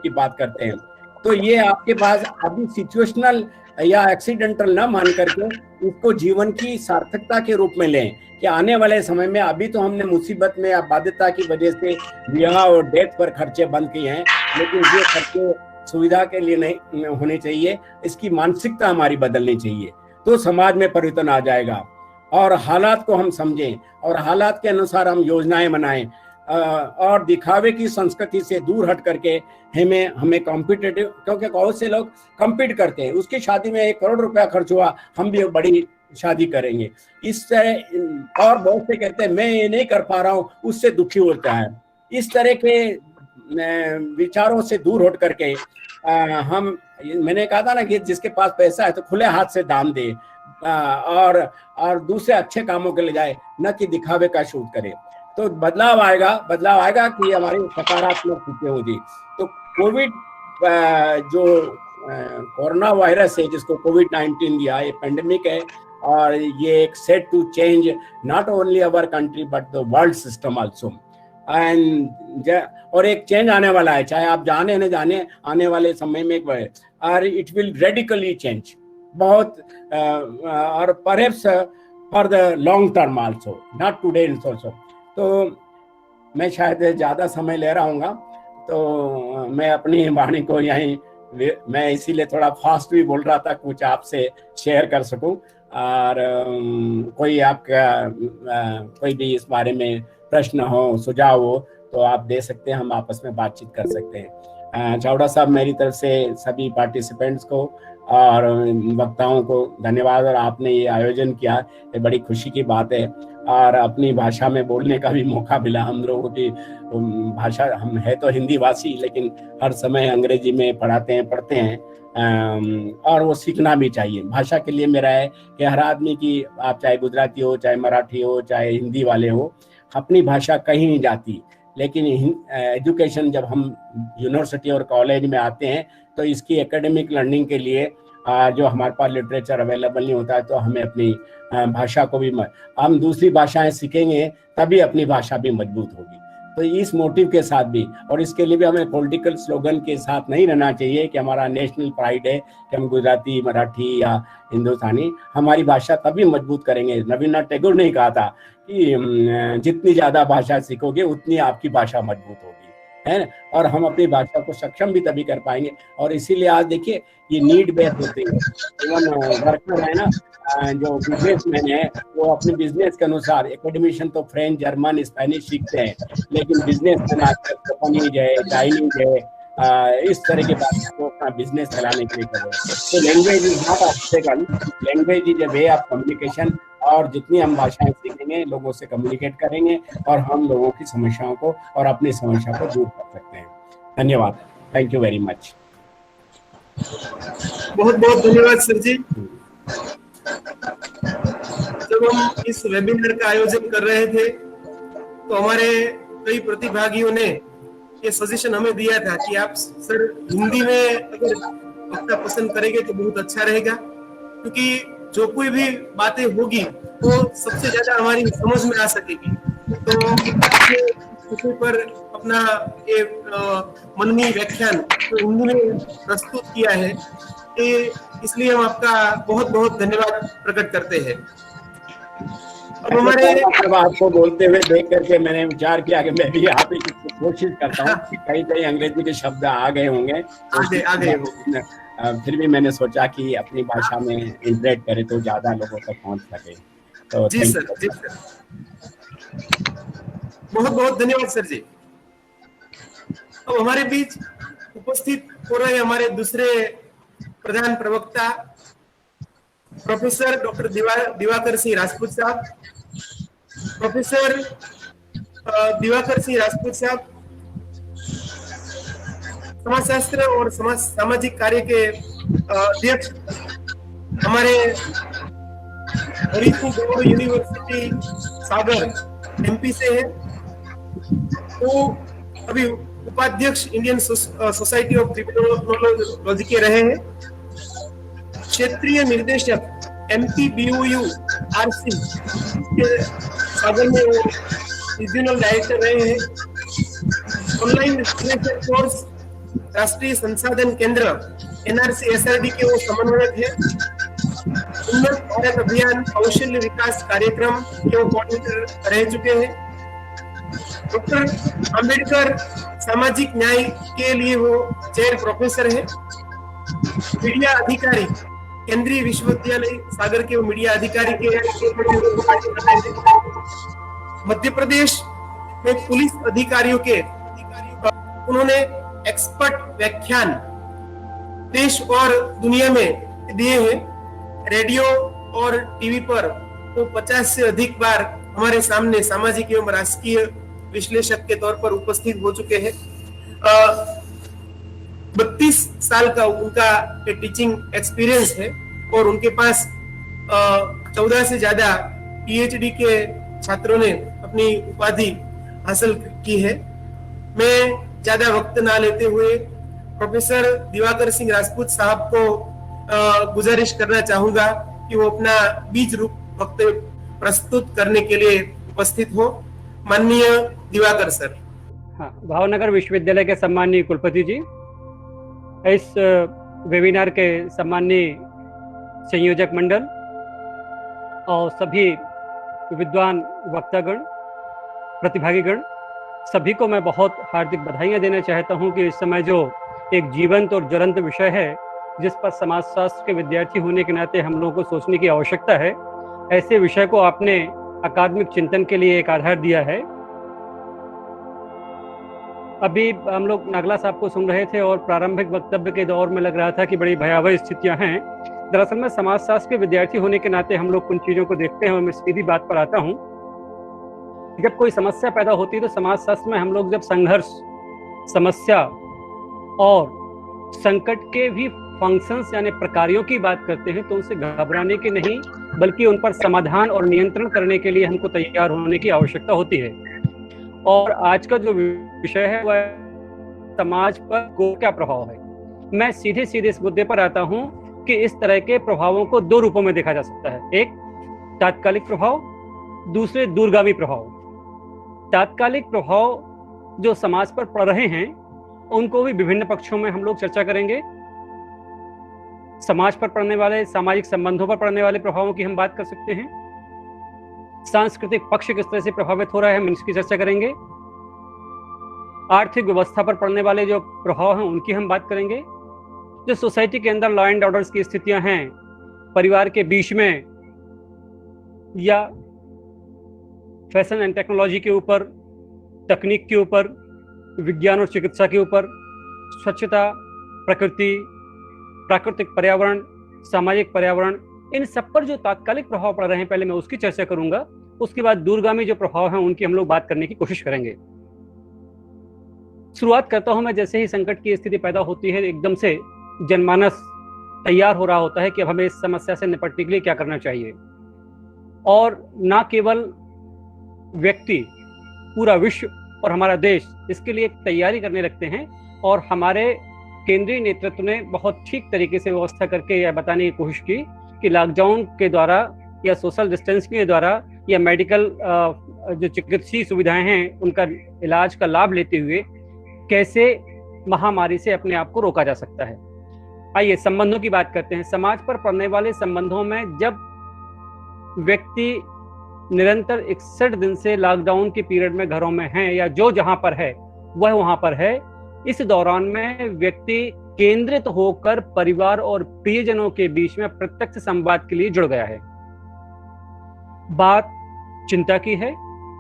की बात करते हैं, तो ये आपके पास अभी सिचुएशनल या एक्सीडेंटल ना मान करके इसको जीवन की सार्थकता के रूप में लें कि आने वाले समय में, अभी तो हमने मुसीबत में या बाध्यता की वजह से ब्याह और डेथ पर खर्चे बंद किए हैं, लेकिन ये खर्चे सुविधा के लिए नहीं होने चाहिए। इसकी मानसिकता हमारी बदलनी चाहिए, तो समाज में परिवर्तन आ जाएगा। और हालात को हम समझें और हालात के अनुसार हम योजनाएं बनाएं और दिखावे की संस्कृति से दूर हट करके हमें कॉम्पिटिटिव, क्योंकि बहुत से लोग कम्पीट करते हैं, उसकी शादी में 1 करोड़ रुपया खर्च हुआ, हम भी बड़ी शादी करेंगे इस तरह। और बहुत से कहते हैं मैं ये नहीं कर पा रहा हूँ, उससे दुखी होता है। इस तरह के विचारों से दूर हट करके मैंने कहा था ना कि जिसके पास पैसा है तो खुले हाथ से दान दे और दूसरे अच्छे कामों के लिए जाए, न कि दिखावे का शूट करे। तो बदलाव आएगा कि हमारी सकारात्मक चीजें होगी। तो कोविड जो कोरोना वायरस है, जिसको कोविड-19 दिया, ये पेंडेमिक है और ये एक set to change not only our country but the world system also. और एक चेंज आने वाला है, चाहे आप जाने न जाने, आने वाले समय में और इट विल रेडिकली चेंज बहुत और perhaps for the long term also, not today also. तो मैं शायद ज्यादा समय ले रहा हूँगा, तो मैं अपनी वाणी को यहीं, मैं इसीलिए थोड़ा फास्ट भी बोल रहा था, कुछ आपसे शेयर कर सकूं। और कोई आपका कोई भी इस बारे में प्रश्न हो, सुझाव हो, तो आप दे सकते हैं, हम आपस में बातचीत कर सकते हैं। चावड़ा साहब, मेरी तरफ से सभी पार्टिसिपेंट्स को और वक्ताओं को धन्यवाद। और आपने ये आयोजन किया, ये बड़ी खुशी की बात है। और अपनी भाषा में बोलने का भी मौका मिला। हम लोगों की भाषा, हम है तो हिंदी भाषी, लेकिन हर समय अंग्रेजी में पढ़ते हैं और वो सीखना भी चाहिए। भाषा के लिए मेरा है कि हर आदमी की, आप चाहे गुजराती हो, चाहे मराठी हो, चाहे हिंदी वाले हो, अपनी भाषा कहीं नहीं जाती। लेकिन एजुकेशन, जब हम यूनिवर्सिटी और कॉलेज में आते हैं, तो इसकी एकेडमिक लर्निंग के लिए जो हमारे पास लिटरेचर अवेलेबल नहीं होता है, तो हमें अपनी भाषा को भी, हम दूसरी भाषाएं सीखेंगे तभी अपनी भाषा भी मजबूत होगी। तो इस मोटिव के साथ भी, और इसके लिए भी हमें पॉलिटिकल स्लोगन के साथ नहीं रहना चाहिए कि हमारा नेशनल प्राइड है कि हम गुजराती, मराठी या हिंदुस्तानी, हमारी भाषा तभी मजबूत करेंगे। रविन्द्रनाथ टैगोर ने कहा था कि जितनी ज्यादा भाषा सीखोगे उतनी आपकी भाषा मजबूत होगी, है। और हम अपनी भाषा को सक्षम भी तभी कर पाएंगे। और इसीलिए आज देखिए, ये नीड बेस्ड होती है। इवन वर्कर है ना, जो बिजनेसमैन है, वो अपने बिजनेस के अनुसार, एकेडमिशियन तो फ्रेंच, जर्मन, स्पेनिश सीखते हैं, लेकिन बिजनेसमैन आजकल जापानीज है, चाइनीज है, इस तरह के बात को अपना बिजनेस चलाने के लिए कर रहे हैं। तो language is not obstacle, language is a way of communication. और जितनी हम भाषाएं सीखेंगे, लोगों से कम्युनिकेट करेंगे, और हम लोगों की समस्याओं को और अपनी समस्या को दूर कर सकते हैं। धन्यवाद, थैंक यू वेरी मच। बहुत बहुत धन्यवाद सर जी। जब हम इस वेबिनार का आयोजन कर रहे थे, तो हमारे कई प्रतिभागियों ने ये सजेशन हमें दिया था कि आप सर हिंदी में अगर वक्ता पसंद करेंगे तो बहुत अच्छा रहेगा, क्योंकि जो कोई भी बातें होगी वो सबसे ज्यादा हमारी समझ में आ सकेगी। तो इस पर अपना ये मननी व्याख्यान तो हिंदी में प्रस्तुत किया है, इसलिए हम आपका बहुत बहुत धन्यवाद प्रकट करते हैं। अब हमारे आपको बोलते हुए देख करके मैंने विचार किया कि मैं भी यहाँ पे कोशिश करता हूँ। कई अंग्रेजी के शब्द आ गए होंगे, आगे फिर भी मैंने सोचा कि अपनी भाषा में इंटरेक्ट करें तो ज्यादा लोगों तक पहुँच सके। तो जी सर, बहुत बहुत धन्यवाद सर जी। अब हमारे बीच उपस्थित हो रहे हमारे दूसरे प्रधान प्रवक्ता प्रोफेसर डॉक्टर दिवाकर सिंह राजपूत साहब। प्रोफेसर दिवाकर सिंह राजपूत साहब समाजशास्त्र और सामाजिक कार्य के अध्यक्ष हमारे हरिसिंह गौड़ यूनिवर्सिटी सागर एमपी से है। वो अभी उपाध्यक्ष इंडियन सोसाइटी ऑफ क्रिमिनोलॉजी के रहे हैं। क्षेत्रीय निर्देशक MPBOU RC के सागर में वो रीजनल डायरेक्टर रहे हैं। ऑनलाइन लिटरेचर कोर्स राष्ट्रीय संसाधन केंद्र NRC SRD के वो समन्वयक है। उन्नत भारत अभियान कौशल्य विकास कार्यक्रम के वो कोऑर्डिनेटर रह चुके हैं। डॉक्टर अंबेडकर सामाजिक न्याय के लिए वो चेयर प्रोफेसर है। मीडिया अधिकारी केंद्रीय विश्वविद्यालय सागर के वो मीडिया अधिकारी के मध्य प्रदेश में पुलिस अधिकारियों के उन्होंने एक्सपर्ट व्याख्यान देश और दुनिया में दिए हैं। रेडियो और टीवी पर वो 50 से अधिक बार हमारे सामने सामाजिक एवं राजकीय विश्लेषक के तौर पर उपस्थित हो चुके हैं। 32 साल का उनका टीचिंग एक्सपीरियंस है और उनके पास 14 से ज्यादा PhD के छात्रों ने अपनी उपाधि हासिल की है। मैं ज्यादा वक्त ना लेते हुए प्रोफेसर दिवाकर सिंह राजपूत साहब को गुजारिश करना चाहूंगा कि वो अपना बीज रूप वक्तव्य प्रस्तुत करने के लिए उपस्थित हो। माननीय दिवाकर सर। हाँ, भावनगर विश्वविद्यालय के सम्माननीय कुलपति जी, इस वेबिनार के सम्माननीय संयोजक मंडल और सभी विद्वान वक्तागण, प्रतिभागीगण, सभी को मैं बहुत हार्दिक बधाइयाँ देना चाहता हूँ कि इस समय जो एक जीवंत और ज्वलंत विषय है जिस पर समाजशास्त्र के विद्यार्थी होने के नाते हम लोगों को सोचने की आवश्यकता है, ऐसे विषय को आपने अकादमिक चिंतन के लिए एक आधार दिया है। अभी हम लोग नागला साहब को सुन रहे थे और प्रारंभिक वक्तव्य के दौर में लग रहा था कि बड़ी भयावह स्थितियां हैं। दरअसल में समाजशास्त्र के विद्यार्थी होने के नाते हम लोग कुछ चीजों को देखते हैं और मैं सीधी बात पर आता हूं। जब कोई समस्या पैदा होती है तो समाजशास्त्र में हम लोग जब संघर्ष, समस्या और संकट के भी फंक्शंस यानी प्रकारों की बात करते हैं तो उनसे घबराने की नहीं बल्कि उन पर समाधान और नियंत्रण करने के लिए हमको तैयार होने की आवश्यकता होती है। और आज का जो विषय है वह समाज पर क्या प्रभाव है। मैं सीधे सीधे इस मुद्दे पर आता हूं कि इस तरह के प्रभावों को दो रूपों में देखा जा सकता है। एक तात्कालिक प्रभाव, दूसरे दूरगामी प्रभाव। तात्कालिक प्रभाव जो समाज पर पड़ रहे हैं उनको भी विभिन्न पक्षों में हम लोग चर्चा करेंगे। समाज पर पड़ने वाले, सामाजिक संबंधों पर पड़ने वाले प्रभावों की हम बात कर सकते हैं। सांस्कृतिक पक्ष किस तरह से प्रभावित हो रहा है हम इसकी चर्चा करेंगे। आर्थिक व्यवस्था पर पड़ने वाले जो प्रभाव हैं उनकी हम बात करेंगे। जो सोसाइटी के अंदर लॉ एंड ऑर्डर्स की स्थितियां हैं, परिवार के बीच में या फैशन एंड टेक्नोलॉजी के ऊपर, तकनीक के ऊपर, विज्ञान और चिकित्सा के ऊपर, स्वच्छता, प्रकृति, प्राकृतिक पर्यावरण, सामाजिक पर्यावरण, इन सब पर जो तात्कालिक प्रभाव पड़ रहे हैं पहले मैं उसकी चर्चा करूंगा। उसके बाद दूरगामी जो प्रभाव हैं उनकी हम लोग बात करने की कोशिश करेंगे। शुरुआत करता हूं मैं, जैसे ही संकट की स्थिति पैदा होती है एकदम से जनमानस तैयार हो रहा होता है कि अब हमें इस समस्या से निपटने के लिए क्या करना चाहिए। और ना केवल व्यक्ति, पूरा विश्व और हमारा देश इसके लिए तैयारी करने लगते हैं। और हमारे केंद्रीय नेतृत्व ने बहुत ठीक तरीके से व्यवस्था करके यह बताने की कोशिश की कि लॉकडाउन के द्वारा या सोशल डिस्टेंसिंग के द्वारा या मेडिकल जो चिकित्सीय सुविधाएं हैं उनका इलाज का लाभ लेते हुए कैसे महामारी से अपने आप को रोका जा सकता है। आइए संबंधों की बात करते हैं। समाज पर पड़ने वाले संबंधों में जब व्यक्ति निरंतर 61 दिन से लॉकडाउन के पीरियड में घरों में हैं या जो जहां पर है वह वहां पर है, इस दौरान में व्यक्ति केंद्रित होकर परिवार और प्रियजनों के बीच में प्रत्यक्ष संवाद के लिए जुड़ गया है। बात चिंता की है,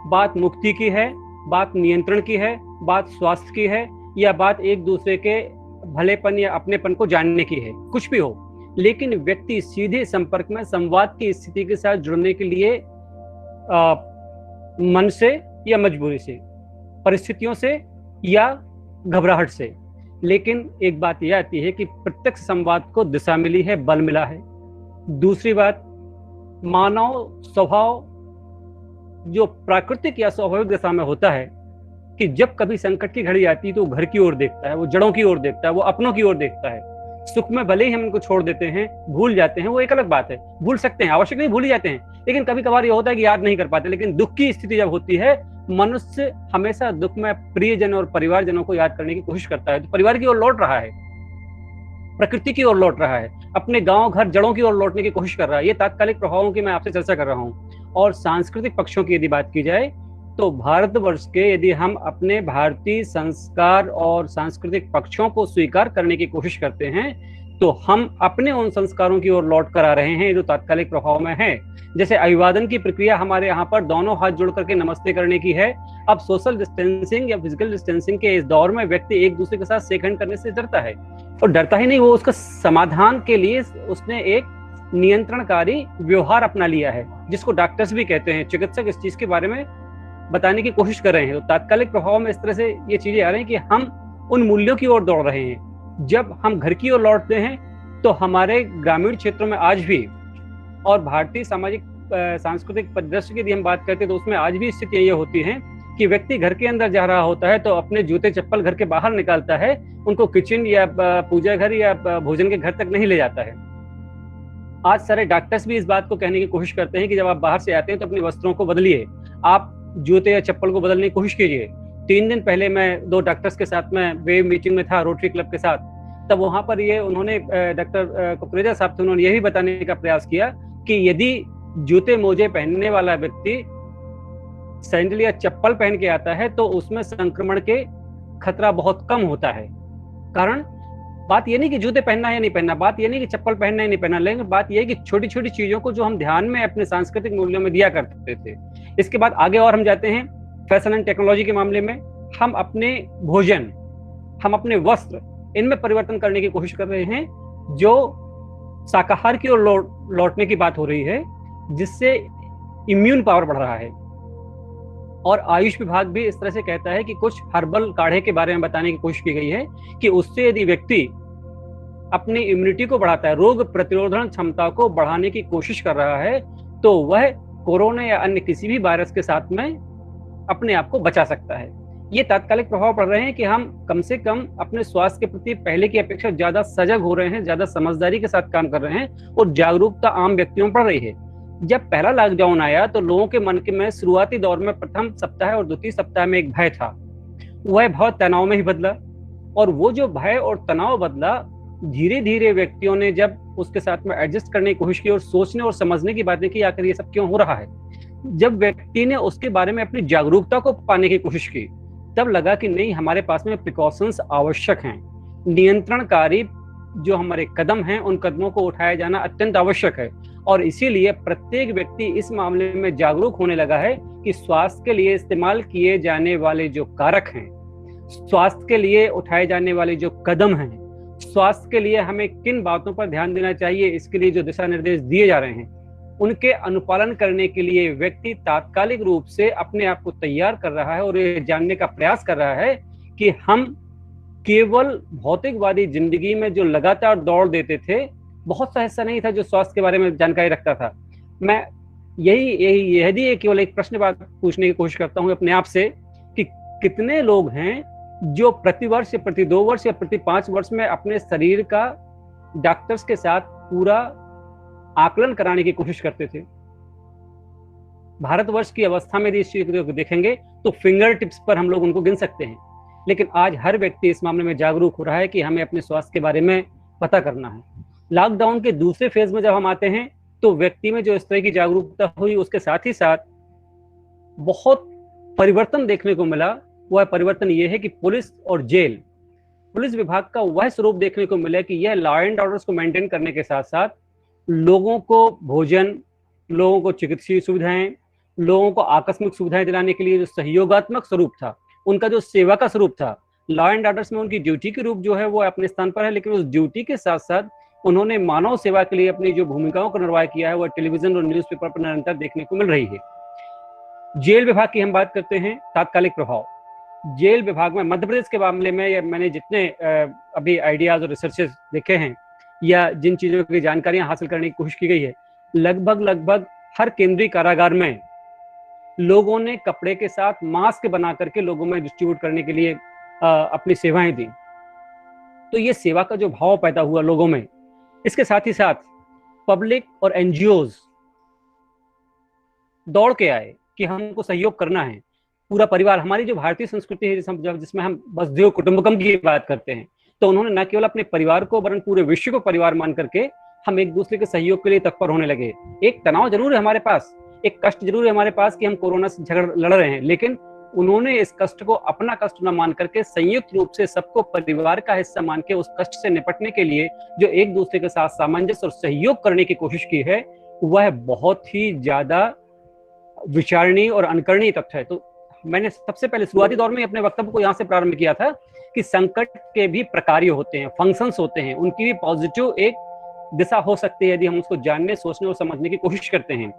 बात मुक्ति की है, बात नियंत्रण की है, बात स्वास्थ्य की है, या बात एक दूसरे के भलेपन या अपनेपन को जानने की है, कुछ भी हो, लेकिन व्यक्ति सीधे संपर्क में संवाद की स्थिति के साथ जुड़ने के लिए मन से या मजबूरी से, परिस्थितियों से या घबराहट से, लेकिन एक बात यह आती है कि प्रत्यक्ष संवाद को दिशा मिली है, बल मिला है। दूसरी बात, मानव स्वभाव जो प्राकृतिक या स्वाभाविक दिशा में होता है कि जब कभी संकट की घड़ी आती है तो घर की ओर देखता है, वो जड़ों की ओर देखता है, वो अपनों की ओर देखता है। सुख में भले ही हम उनको छोड़ देते हैं, भूल जाते हैं, वो एक अलग बात है, भूल सकते हैं, आवश्यक नहीं भूल ही जाते हैं, लेकिन कभी कभार ये होता है कि याद नहीं कर पाते। लेकिन दुख की स्थिति जब होती है, मनुष्य हमेशा दुख में प्रियजन और परिवारजनों को याद करने की कोशिश करता है, तो परिवार की ओर लौट रहा है, प्रकृति की ओर लौट रहा है, अपने गांव घर जड़ों की ओर लौटने की कोशिश कर रहा है। ये तात्कालिक प्रभावों की मैं आपसे चर्चा कर रहा हूँ। और सांस्कृतिक पक्षों की यदि बात की जाए तो भारतवर्ष के यदि हम अपने भारतीय संस्कार और सांस्कृतिक पक्षों को स्वीकार करने की कोशिश करते हैं तो हम अपने उन संस्कारों की ओर लौट कर आ रहे हैं जो तात्कालिक प्रभाव में है। जैसे अभिवादन की प्रक्रिया हमारे यहाँ पर दोनों हाथ जोड़ करके नमस्ते करने की है। अब सोशल डिस्टेंसिंग या फिजिकल डिस्टेंसिंग के इस दौर में व्यक्ति एक दूसरे के साथ शेक हैंड करने से डरता है, और डरता ही नहीं, वो उसका समाधान के लिए उसने एक नियंत्रणकारी व्यवहार अपना लिया है, जिसको डॉक्टर्स भी कहते हैं। चिकित्सक इस चीज के बारे में बताने की कोशिश कर रहे हैं। तो तात्कालिक प्रभाव में इस तरह से ये चीजें आ रही हैं कि हम उन मूल्यों की ओर दौड़ रहे हैं। जब हम घर की ओर लौटते हैं तो हमारे ग्रामीण क्षेत्रों में आज भी, और भारतीय सामाजिक सांस्कृतिक परिदृश्य की यदि हम बात करते हैं तो उसमें आज भी स्थितियां ये होती हैं कि व्यक्ति घर के अंदर जा रहा होता है तो अपने जूते चप्पल घर के बाहर निकालता है, उनको किचन या पूजा घर या भोजन के घर तक नहीं ले जाता है। आज सारे डॉक्टर्स भी इस बात को कहने की कोशिश करते हैं कि जब आप बाहर से आते हैं तो अपने वस्त्रों को बदलिए, आप जूते या चप्पल को बदलने की कोशिश कीजिए। 3 दिन पहले मैं 2 डॉक्टर्स के साथ में वेव मीटिंग में था रोटरी क्लब के साथ, तब वहां पर ये उन्होंने डॉक्टर कुकरेजा साहब थे, उन्होंने यही बताने का प्रयास किया कि यदि जूते मोजे पहनने वाला व्यक्ति सैंडल या चप्पल पहन के आता है तो उसमें संक्रमण के खतरा बहुत कम होता है। कारण बात ये नहीं कि जूते पहनना है या नहीं पहनना, बात ये नहीं कि चप्पल पहनना है नहीं पहनना, लेकिन बात ये है कि छोटी छोटी चीजों को जो हम ध्यान में अपने सांस्कृतिक मूल्यों में दिया करते थे। इसके बाद आगे और हम जाते हैं फैशन एंड टेक्नोलॉजी के मामले में। हम अपने भोजन, हम अपने वस्त्र, इनमें परिवर्तन करने की कोशिश कर रहे हैं, जो शाकाहार की ओर लौटने की बात हो रही है, जिससे इम्यून पावर बढ़ रहा है। और आयुष विभाग भी इस तरह से कहता है कि कुछ हर्बल काढ़े के बारे में बताने की कोशिश की गई है कि उससे यदि व्यक्ति अपनी इम्यूनिटी को बढ़ाता है, रोग प्रतिरोधन क्षमता को बढ़ाने की कोशिश कर रहा है, तो वह कोरोना या अन्य किसी भी वायरस के साथ में अपने आप को बचा सकता है। ये तात्कालिक प्रभाव पड़ रहे हैं कि हम कम से कम अपने स्वास्थ्य के प्रति पहले की अपेक्षा ज्यादा सजग हो रहे हैं, ज्यादा समझदारी के साथ काम कर रहे हैं, और जागरूकता आम व्यक्तियों में बढ़ रही है। जब पहला लॉकडाउन आया तो लोगों के मन के में शुरुआती दौर में प्रथम सप्ताह और द्वितीय सप्ताह में एक भय था, वह भय तनाव में ही बदला, और वो जो भय और तनाव बदला, धीरे धीरे व्यक्तियों ने जब उसके साथ में एडजस्ट करने की कोशिश की और सोचने और समझने की बातें की आखिर ये सब क्यों हो रहा है, जब व्यक्ति ने उसके बारे में अपनी जागरूकता को पाने की कोशिश की, तब लगा कि नहीं, हमारे पास में प्रिकॉशंस आवश्यक हैं, नियंत्रणकारी जो हमारे कदम हैं उन कदमों को उठाया जाना अत्यंत आवश्यक है। और इसीलिए प्रत्येक व्यक्ति इस मामले में जागरूक होने लगा है कि स्वास्थ्य के लिए इस्तेमाल किए जाने वाले जो कारक हैं, स्वास्थ्य के लिए उठाए जाने वाले जो कदम हैं, स्वास्थ्य के लिए हमें किन बातों पर ध्यान देना चाहिए, इसके लिए जो दिशा निर्देश दिए जा रहे हैं, उनके अनुपालन करने के लिए व्यक्ति तात्कालिक रूप से अपने आप को तैयार कर रहा है और ये जानने का प्रयास कर रहा है कि हम केवल भौतिकवादी जिंदगी में जो लगातार दौड़ देते थे, बहुत सा हिस्सा नहीं था जो स्वास्थ्य के बारे में जानकारी रखता था। मैं यही केवल एक प्रश्न बात पूछने की कोशिश करता हूँ अपने आप से कि कितने लोग हैं जो प्रति वर्ष या प्रति 2 वर्ष या प्रति 5 वर्ष में अपने शरीर का डॉक्टर्स के साथ पूरा आकलन कराने की कोशिश करते थे। भारतवर्ष की अवस्था में यदि इस चीज को देखेंगे तो फिंगर टिप्स पर हम लोग उनको गिन सकते हैं, लेकिन आज हर व्यक्ति इस मामले में जागरूक हो रहा है कि हमें अपने स्वास्थ्य के बारे में पता करना है। लॉकडाउन के दूसरे फेज में जब हम आते हैं तो व्यक्ति में जो इस तरह की जागरूकता हुई, उसके साथ ही साथ बहुत परिवर्तन देखने को मिला। वह परिवर्तन ये है कि पुलिस और जेल, पुलिस विभाग का वह स्वरूप देखने को मिला कि यह लॉ एंड ऑर्डर्स को मेंटेन करने के साथ साथ लोगों को भोजन, लोगों को चिकित्सीय सुविधाएं, लोगों को आकस्मिक सुविधाएं दिलाने के लिए जो सहयोगात्मक स्वरूप था, उनका जो सेवा का स्वरूप था, लॉ एंड ऑर्डर्स में उनकी ड्यूटी के रूप जो है वो अपने स्थान पर है, लेकिन उस ड्यूटी के साथ साथ उन्होंने मानव सेवा के लिए अपनी जो भूमिकाओं का निर्वाह किया है वह टेलीविजन और न्यूज़पेपर पर निरंतर देखने को मिल रही है। जेल विभाग की हम बात करते हैं, तात्कालिक प्रभाव। जेल विभाग में मध्य प्रदेश के मामले में या मैंने जितने अभी आइडियाज और रिसर्चेस देखे हैं या जिन चीजों की जानकारियां हासिल करने की कोशिश की गई है, लगभग हर केंद्रीय कारागार में लोगों ने कपड़े के साथ मास्क बना करके लोगों में डिस्ट्रीब्यूट करने के लिए अपनी सेवाएं दी। तो ये सेवा का जो भाव पैदा हुआ लोगों में, इसके साथ ही साथ पब्लिक और एनजीओज दौड़ के आए कि हमको सहयोग करना है। पूरा परिवार, हमारी जो भारतीय संस्कृति है जिसमें हम वसुधैव कुटुंबकम की बात करते हैं, तो उन्होंने न केवल अपने परिवार को वरन पूरे विश्व को परिवार मान करके हम एक दूसरे के सहयोग के लिए तत्पर होने लगे। एक तनाव जरूर है हमारे पास, एक कष्ट जरूर है हमारे पास कि हम कोरोना से लड़ रहे हैं, लेकिन उन्होंने इस कष्ट को अपना कष्ट न मान करके संयुक्त रूप से सबको परिवार का हिस्सा मान के उस कष्ट से निपटने के लिए जो एक दूसरे के साथ सामंजस्य और सहयोग करने की कोशिश की है, वह बहुत ही ज्यादा विचारणीय और अनुकरणीय तथ्य है। तो मैंने सबसे पहले शुरुआती दौर में अपने वक्तव्य को यहाँ से प्रारंभ किया था कि संकट के भी प्रकार होते हैं, फंक्शंस होते हैं, उनकी भी पॉजिटिव एक दिशा हो सकती है यदि हम उसको जानने, सोचने और समझने की कोशिश करते हैं।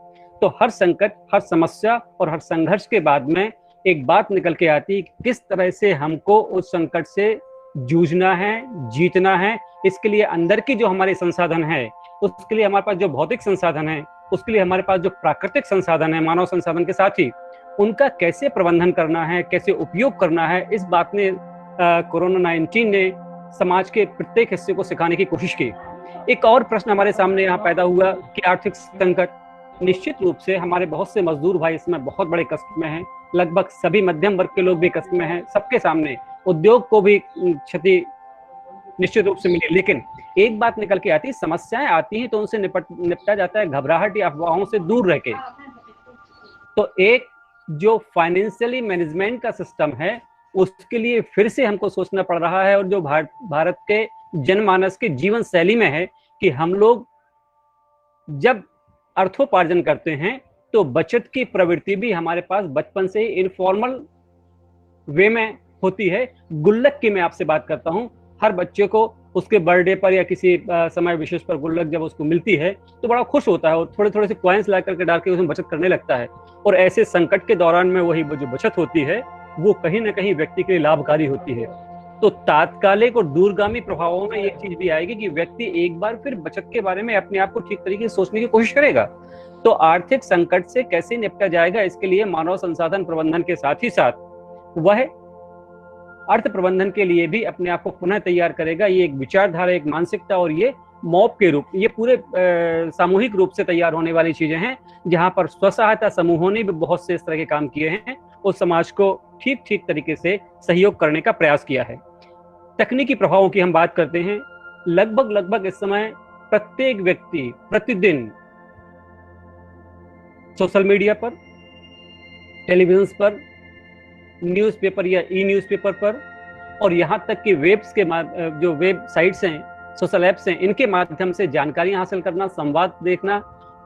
तो हर संकट, हर समस्या और हर संघर्ष के बाद में एक बात निकल के आती है कि किस तरह से हमको उस संकट से जूझना है, जीतना है। इसके लिए अंदर की जो हमारे संसाधन है, उसके लिए हमारे पास जो भौतिक संसाधन है, उसके लिए हमारे पास जो प्राकृतिक संसाधन है, मानव संसाधन के साथ ही उनका कैसे प्रबंधन करना है, कैसे उपयोग करना है, इस बात ने कोरोना 19 ने समाज के प्रत्येक हिस्से को सिखाने की कोशिश की। एक और प्रश्न हमारे सामने यहाँ पैदा हुआ कि आर्थिक संकट, निश्चित रूप से हमारे बहुत से मजदूर भाई इसमें बहुत बड़े कष्ट में हैं, लगभग सभी मध्यम वर्ग के लोग भी कष्ट में हैं, सबके सामने उद्योग को भी क्षति निश्चित रूप से मिली। लेकिन एक बात निकल के आती है, समस्याएं आती हैं तो उनसे निपटा जाता है घबराहट या अफवाहों से दूर रह के। तो एक जो फाइनेंशियली मैनेजमेंट का सिस्टम है, उसके लिए फिर से हमको सोचना पड़ रहा है, और जो भारत के जनमानस के जीवन शैली में है कि हम लोग जब अर्थोपार्जन करते हैं तो बचत की प्रवृत्ति भी हमारे पास बचपन से ही इनफॉर्मल वे में होती है। गुल्लक की मैं आपसे बात करता हूं, हर बच्चे को उसके बर्थडे पर या किसी समय विशेष पर गुल्लक जब उसको मिलती है तो बड़ा खुश होता है और थोड़े थोड़े से कॉइन्स ला करके डाल के उसमें बचत करने लगता है। और ऐसे संकट के दौरान में वही जो बचत होती है वो कहीं ना कहीं व्यक्ति के लिए लाभकारी होती है। तो तात्कालिक और दूरगामी प्रभावों में ये चीज भी आएगी कि व्यक्ति एक बार फिर बचत के बारे में अपने आप को ठीक तरीके से सोचने की कोशिश करेगा। तो आर्थिक संकट से कैसे निपटा जाएगा, इसके लिए मानव संसाधन प्रबंधन के साथ ही साथ वह अर्थ प्रबंधन के लिए भी अपने आप को पुनः तैयार करेगा। ये एक विचारधारा, एक मानसिकता, और ये मॉब के रूप, ये पूरे सामूहिक रूप से तैयार होने वाली चीजें हैं, जहां पर स्व सहायता समूहों ने भी बहुत से इस तरह के काम किए हैं और समाज को ठीक ठीक तरीके से सहयोग करने का प्रयास किया है। तकनीकी प्रभावों की हम बात करते हैं, लगभग इस समय प्रत्येक व्यक्ति प्रतिदिन सोशल मीडिया पर, टेलीविजन पर, न्यूज़पेपर या ई न्यूज़पेपर पर, और यहाँ तक कि वेब्स के जो वेबसाइट्स हैं, सोशल ऐप्स हैं, इनके माध्यम से जानकारी हासिल करना, संवाद देखना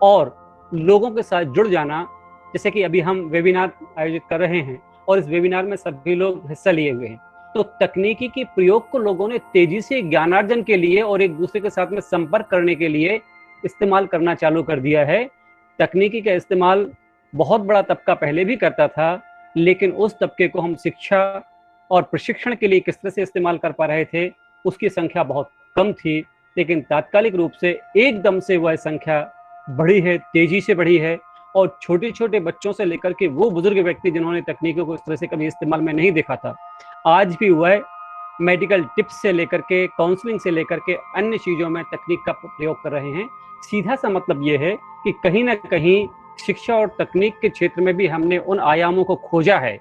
और लोगों के साथ जुड़ जाना। जैसे कि अभी हम वेबिनार आयोजित कर रहे हैं और इस वेबिनार में सभी लोग हिस्सा लिए हुए हैं। तो तकनीकी के प्रयोग को लोगों ने तेजी से ज्ञानार्जन के लिए और एक दूसरे के साथ में संपर्क करने के लिए इस्तेमाल करना चालू कर दिया है। तकनीकी का इस्तेमाल बहुत बड़ा तबका पहले भी करता था, लेकिन उस तबके को हम शिक्षा और प्रशिक्षण के लिए किस तरह से इस्तेमाल कर पा रहे थे, उसकी संख्या बहुत कम थी। लेकिन तात्कालिक रूप से एकदम से वह संख्या बढ़ी है, तेजी से बढ़ी है, और छोटे छोटे बच्चों से लेकर के वो बुजुर्ग व्यक्ति जिन्होंने तकनीकों को इस तरह से कभी इस्तेमाल में नहीं देखा था, आज भी वह मेडिकल टिप्स से लेकर के, काउंसलिंग से लेकर के अन्य चीजों में तकनीक का प्रयोग कर रहे हैं। सीधा सा मतलब ये है कि कहीं ना कहीं शिक्षा और तकनीक के क्षेत्र में भी हमने उन आयामों को खोजा है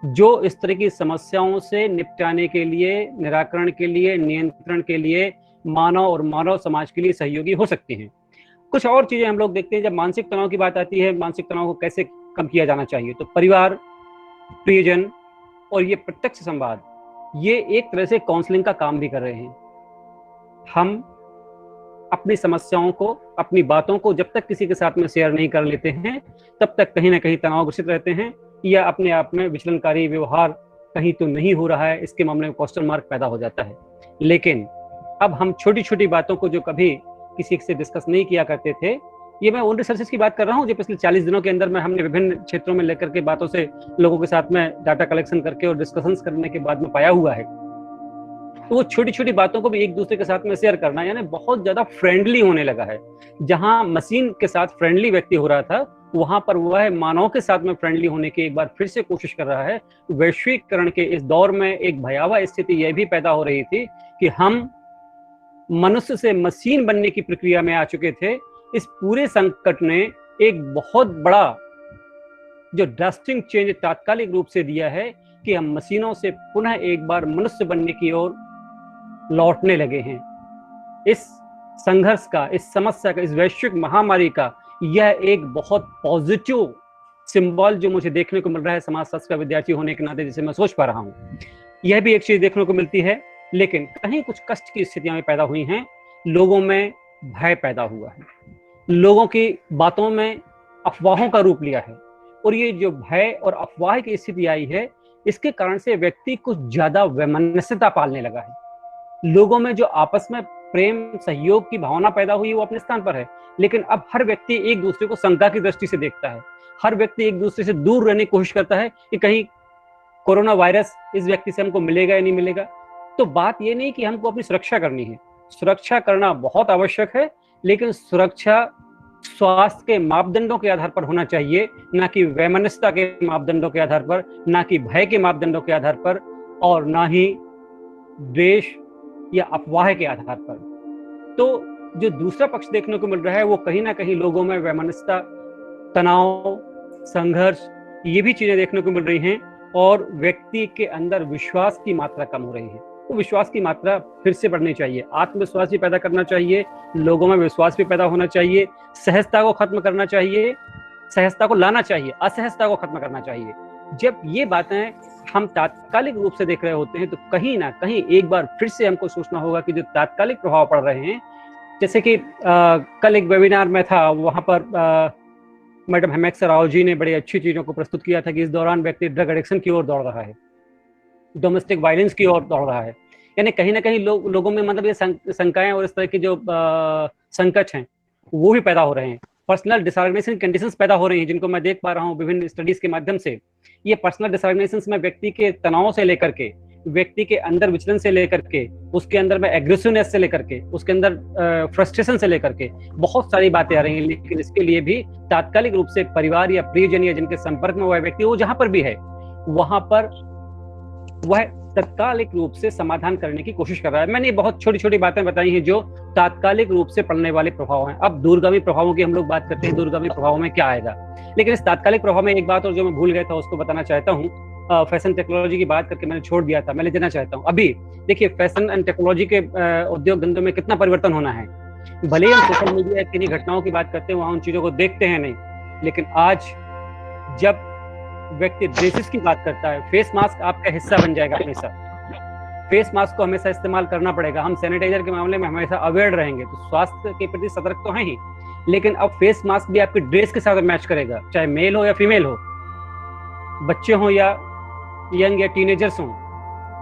जो इस तरह की समस्याओं से निपटाने के लिए, निराकरण के लिए, नियंत्रण के लिए मानव और मानव समाज के लिए सहयोगी हो सकती हैं। कुछ और चीजें हम लोग देखते हैं जब मानसिक तनाव की बात आती है, मानसिक तनाव को कैसे कम किया जाना चाहिए। तो परिवार, प्रियजन और ये प्रत्यक्ष संवाद, ये एक तरह से काउंसलिंग का काम भी कर रहे हैं। हम अपनी समस्याओं को, अपनी बातों को जब तक किसी के साथ में शेयर नहीं कर लेते हैं, तब तक कहीं ना कहीं तनावग्रसित रहते हैं या अपने आप में विचलनकारी व्यवहार कहीं तो नहीं हो रहा है, इसके मामले में क्वेश्चन मार्क पैदा हो जाता है। लेकिन अब हम छोटी छोटी बातों को जो कभी किसी से डिस्कस नहीं किया करते थे, ये मैं उन रिसर्चेस की बात कर रहा हूँ जो पिछले 40 दिनों के अंदर में हमने विभिन्न क्षेत्रों में लेकर के बातों से लोगों के साथ में डाटा कलेक्शन करके और डिस्कशंस करने के बाद में पाया हुआ है। तो वो छोटी छोटी बातों को भी एक दूसरे के साथ में शेयर करना यानी बहुत ज्यादा फ्रेंडली होने लगा है। जहां मशीन के साथ फ्रेंडली व्यक्ति हो रहा था, वहां पर वह मानव के साथ में फ्रेंडली होने की एक बार फिर से कोशिश कर रहा है। वैश्वीकरण के इस दौर में एक भयावह स्थिति यह भी पैदा हो रही थी कि हम मनुष्य से मशीन बनने की प्रक्रिया में आ चुके थे। इस पूरे संकट ने एक बहुत बड़ा जो ड्रास्टिक चेंज तात्कालिक रूप से दिया है कि हम मशीनों से पुनः एक बार मनुष्य बनने की ओर लौटने लगे हैं। इस संघर्ष का, इस समस्या का, इस वैश्विक महामारी का यह एक बहुत पॉजिटिव सिंबल जो मुझे देखने को मिल रहा है समाजशास्त्र का विद्यार्थी होने के नाते, जिसे मैं सोच पा रहा हूं। यह भी एक चीज देखने को मिलती है, लेकिन कहीं कुछ कष्ट की स्थितियां में पैदा हुई हैं। लोगों में भय पैदा हुआ है, लोगों की बातों में अफवाहों का रूप लिया है, और ये जो भय और अफवाह की स्थिति आई है, इसके कारण से व्यक्ति कुछ ज्यादा वैमनस्यता पालने लगा है। लोगों में जो आपस में प्रेम सहयोग की भावना पैदा हुई वो अपने स्थान पर है, लेकिन अब हर व्यक्ति एक दूसरे को शंका की दृष्टि से देखता है। हर व्यक्ति एक दूसरे से दूर रहने की कोशिश करता है कि कहीं कोरोना वायरस इस व्यक्ति से हमको मिलेगा या नहीं मिलेगा। तो बात ये नहीं कि हमको अपनी सुरक्षा करनी है, सुरक्षा करना बहुत आवश्यक है, लेकिन सुरक्षा स्वास्थ्य के मापदंडों के आधार पर होना चाहिए, ना कि वैमनस्यता के मापदंडों के आधार पर, ना कि भय के मापदंडों के आधार पर, और ना ही द्वेष या अफवाह के आधार पर। तो जो दूसरा पक्ष देखने को मिल रहा है वो कहीं ना कहीं लोगों में वैमनस्यता, तनाव, संघर्ष, ये भी चीजें देखने को मिल रही हैं, और व्यक्ति के अंदर विश्वास की मात्रा कम हो रही है। वो विश्वास की मात्रा फिर से बढ़नी चाहिए, आत्मविश्वास भी पैदा करना चाहिए, लोगों में विश्वास भी पैदा होना चाहिए, सहजता को खत्म करना चाहिए, सहजता को लाना चाहिए, असहजता को खत्म करना चाहिए। जब ये बातें हम तात्कालिक रूप से देख रहे होते हैं, तो कहीं ना कहीं एक बार फिर से हमको सोचना होगा कि जो तात्कालिक प्रभाव पड़ रहे हैं, जैसे कि कल एक वेबिनार में था, वहां पर मैडम हेमेक्सा राव जी ने बड़ी अच्छी चीजों को प्रस्तुत किया था कि इस दौरान व्यक्ति ड्रग एडिक्शन की ओर दौड़ रहा है, डोमेस्टिक वायलेंस की ओर दौड़ रहा है। यानी कहीं ना कहीं लोगों में मतलब ये शंकाएं और इस तरह की जो संकट हैं वो भी पैदा हो रहे हैं। पर्सनल डिसऑर्गेनाइजेशन कंडीशंस पैदा हो रही हैं, जिनको मैं देख पा रहा हूँ विभिन्न स्टडीज के माध्यम से। ये पर्सनल डिसऑर्गेनाइजेशन में व्यक्ति के तनाव से लेकर के, व्यक्ति के अंदर विचलन से लेकर के, उसके अंदर में एग्रेसिवनेस से लेकर के, उसके अंदर फ्रस्ट्रेशन से लेकर के बहुत सारी बातें आ रही हैं। लेकिन इसके लिए भी तात्कालिक रूप से परिवार या प्रियजन या जिनके संपर्क में वह व्यक्ति, वो जहां पर भी है, वहां पर वह तात्कालिक रूप से समाधान करने की कोशिश कर रहा है। मैंने बहुत छोटी छोटी बातें बताई हैं जो तात्कालिक रूप से पड़ने वाले प्रभाव हैं। अब दूरगामी प्रभावों की हम लोग बात करते हैं, दूरगामी प्रभावों में क्या आएगा। लेकिन इस तात्कालिक प्रभाव में एक बात और जो मैं भूल गया था उसको बताना चाहता हूँ। फैशन टेक्नोलॉजी की बात करके मैंने छोड़ दिया था, मैं ले जाना चाहता हूँ। अभी देखिए फैशन एंड टेक्नोलॉजी के उद्योग धंधों में कितना परिवर्तन होना है। भले ही हम सोशल मीडिया किन्हीं घटनाओं की बात करते हैं, वहां उन चीजों को देखते हैं नहीं, लेकिन आज जब व्यक्ति ड्रेसेस की बात करता है, फेस मास्क आपका हिस्सा बन जाएगा। हमेशा फेस मास्क को हमेशा इस्तेमाल करना पड़ेगा। हम सैनिटाइजर के मामले में हमेशा अवेयर रहेंगे, तो स्वास्थ्य के प्रति सतर्क तो हैं ही, लेकिन अब फेस मास्क भी आपकी ड्रेस के साथ मैच करेगा, चाहे मेल हो या फीमेल हो, बच्चे हो या यंग या टीनेजर्स हो।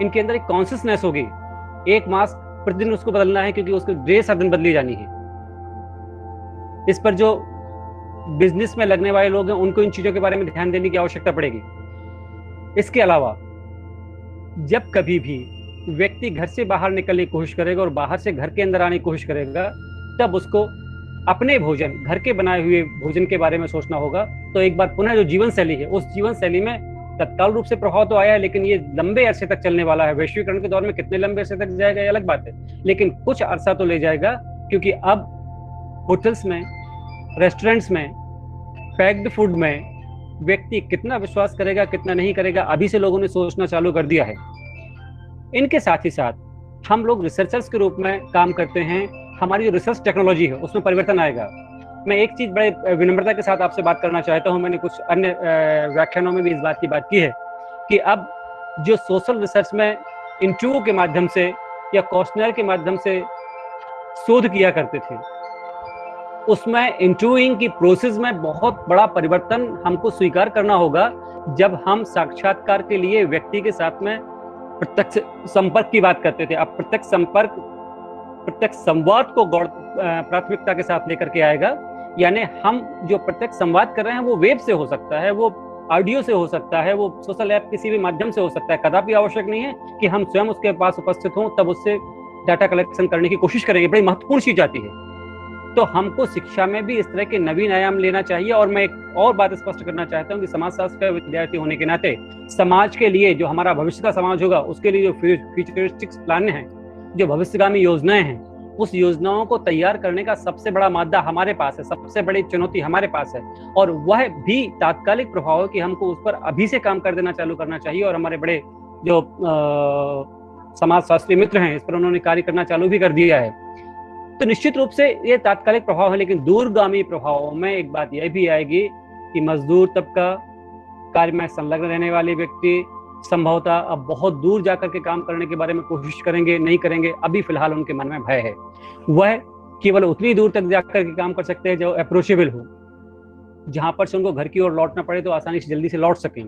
इनके अंदर एक कॉन्शियसनेस होगी, एक मास्क प्रतिदिन उसको बदलना है, क्योंकि उसकी ड्रेस हर दिन बदली जानी है। इस पर जो बिजनेस में लगने वाले लोग हैं उनको इन चीजों के बारे में ध्यान देने की आवश्यकता पड़ेगी। इसके अलावा जब कभी भी व्यक्ति घर से बाहर निकलने की कोशिश करेगा और बाहर से घर के अंदर आने की कोशिश करेगा, तब उसको अपने भोजन, घर के बनाए हुए भोजन के बारे में सोचना होगा। तो एक बार पुनः जो जीवन शैली है, उस जीवन शैली में तत्काल रूप से प्रभाव तो आया है, लेकिन ये लंबे अरसे तक चलने वाला है। वैश्वीकरण के दौर में कितने लंबे अरसे तक जाएगा ये अलग बात है, लेकिन कुछ अरसा तो ले जाएगा, क्योंकि अब होटल्स में, रेस्टोरेंट्स में, पैक्ड फूड में व्यक्ति कितना विश्वास करेगा कितना नहीं करेगा, अभी से लोगों ने सोचना चालू कर दिया है। इनके साथ ही साथ हम लोग रिसर्चर्स के रूप में काम करते हैं, हमारी जो रिसर्च टेक्नोलॉजी है उसमें परिवर्तन आएगा। मैं एक चीज बड़े विनम्रता के साथ आपसे बात करना चाहता हूं, मैंने कुछ अन्य व्याख्यानों में भी इस बात की बात की है कि अब जो सोशल रिसर्च में इंटरव्यू के माध्यम से या क्वेश्चनर के माध्यम से शोध किया करते थे, उसमें इंटरव्यूइंग की प्रोसेस में बहुत बड़ा परिवर्तन हमको स्वीकार करना होगा। जब हम साक्षात्कार के लिए व्यक्ति के साथ में प्रत्यक्ष संपर्क की बात करते थे, अब प्रत्यक्ष संपर्क, प्रत्यक्ष संवाद को प्राथमिकता के साथ लेकर के आएगा, यानी हम जो प्रत्यक्ष संवाद कर रहे हैं वो वेब से हो सकता है, वो ऑडियो से हो सकता है, वो सोशल ऐप किसी भी माध्यम से हो सकता है। कदापि आवश्यक नहीं है कि हम स्वयं उसके पास उपस्थित हों तब उससे डाटा कलेक्शन करने की कोशिश करेंगे। बड़ी महत्वपूर्ण चीज आती है। तो हमको शिक्षा में भी इस तरह के नवीन आयाम लेना चाहिए। और मैं एक और बात स्पष्ट करना चाहता हूँ कि समाजशास्त्र का विद्यार्थी होने के नाते समाज के लिए, जो हमारा भविष्य का समाज होगा, उसके लिए जो फ्यूचरिस्टिक प्लान है, जो भविष्यगामी योजनाएं हैं, उस योजनाओं को तैयार करने का सबसे बड़ा मादा हमारे पास है, सबसे बड़ी चुनौती हमारे पास है। और वह भी तात्कालिक प्रभाव है कि हमको उस पर अभी से काम कर देना चालू करना चाहिए। और हमारे बड़े जो समाजशास्त्री मित्र हैं, इस पर उन्होंने कार्य करना चालू भी कर दिया है। तो निश्चित रूप से ये तात्कालिक प्रभाव है, लेकिन दूरगामी प्रभावों में एक बात यह भी आएगी कि मजदूर तबका, कार्य में संलग्न रहने वाले व्यक्ति संभवतः अब बहुत दूर जाकर के काम करने के बारे में कोशिश करेंगे, नहीं करेंगे। अभी फिलहाल उनके मन में भय है। वह केवल उतनी दूर तक जाकर के काम कर सकते हैं जो अप्रोचेबल हो, जहां पर से उनको घर की ओर लौटना पड़े तो आसानी से जल्दी से लौट सकें।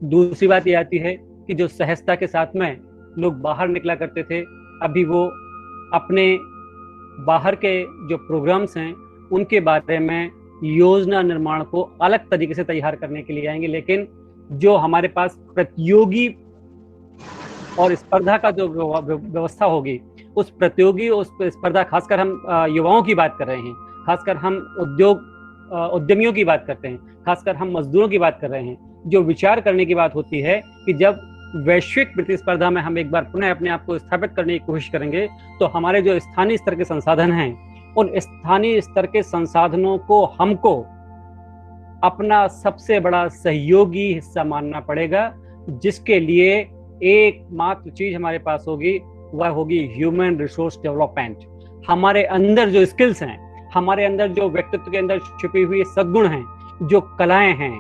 दूसरी बात ये आती है कि जो सहजता के साथ में लोग बाहर निकला करते थे, अभी वो अपने बाहर के जो प्रोग्राम्स हैं उनके बारे में योजना निर्माण को अलग तरीके से तैयार करने के लिए आएंगे। लेकिन जो हमारे पास प्रतियोगी और स्पर्धा का जो व्यवस्था होगी, उस प्रतियोगी, उस स्पर्धा, खासकर हम युवाओं की बात कर रहे हैं, खासकर हम उद्यमियों की बात करते हैं, खासकर हम मजदूरों की बात कर रहे हैं, जो विचार करने की बात होती है कि जब वैश्विक प्रतिस्पर्धा में हम एक बार पुनः अपने आप को स्थापित करने की कोशिश करेंगे तो हमारे जो स्थानीय स्तर के संसाधन हैं, उन स्थानीय स्तर के संसाधनों को हमको अपना सबसे बड़ा सहयोगी हिस्सा मानना पड़ेगा, जिसके लिए एकमात्र चीज हमारे पास होगी, वह होगी ह्यूमन रिसोर्स डेवलपमेंट। हमारे अंदर जो स्किल्स हैं, हमारे अंदर जो व्यक्तित्व के अंदर छुपी हुई सद्गुण हैं, जो कलाएं हैं,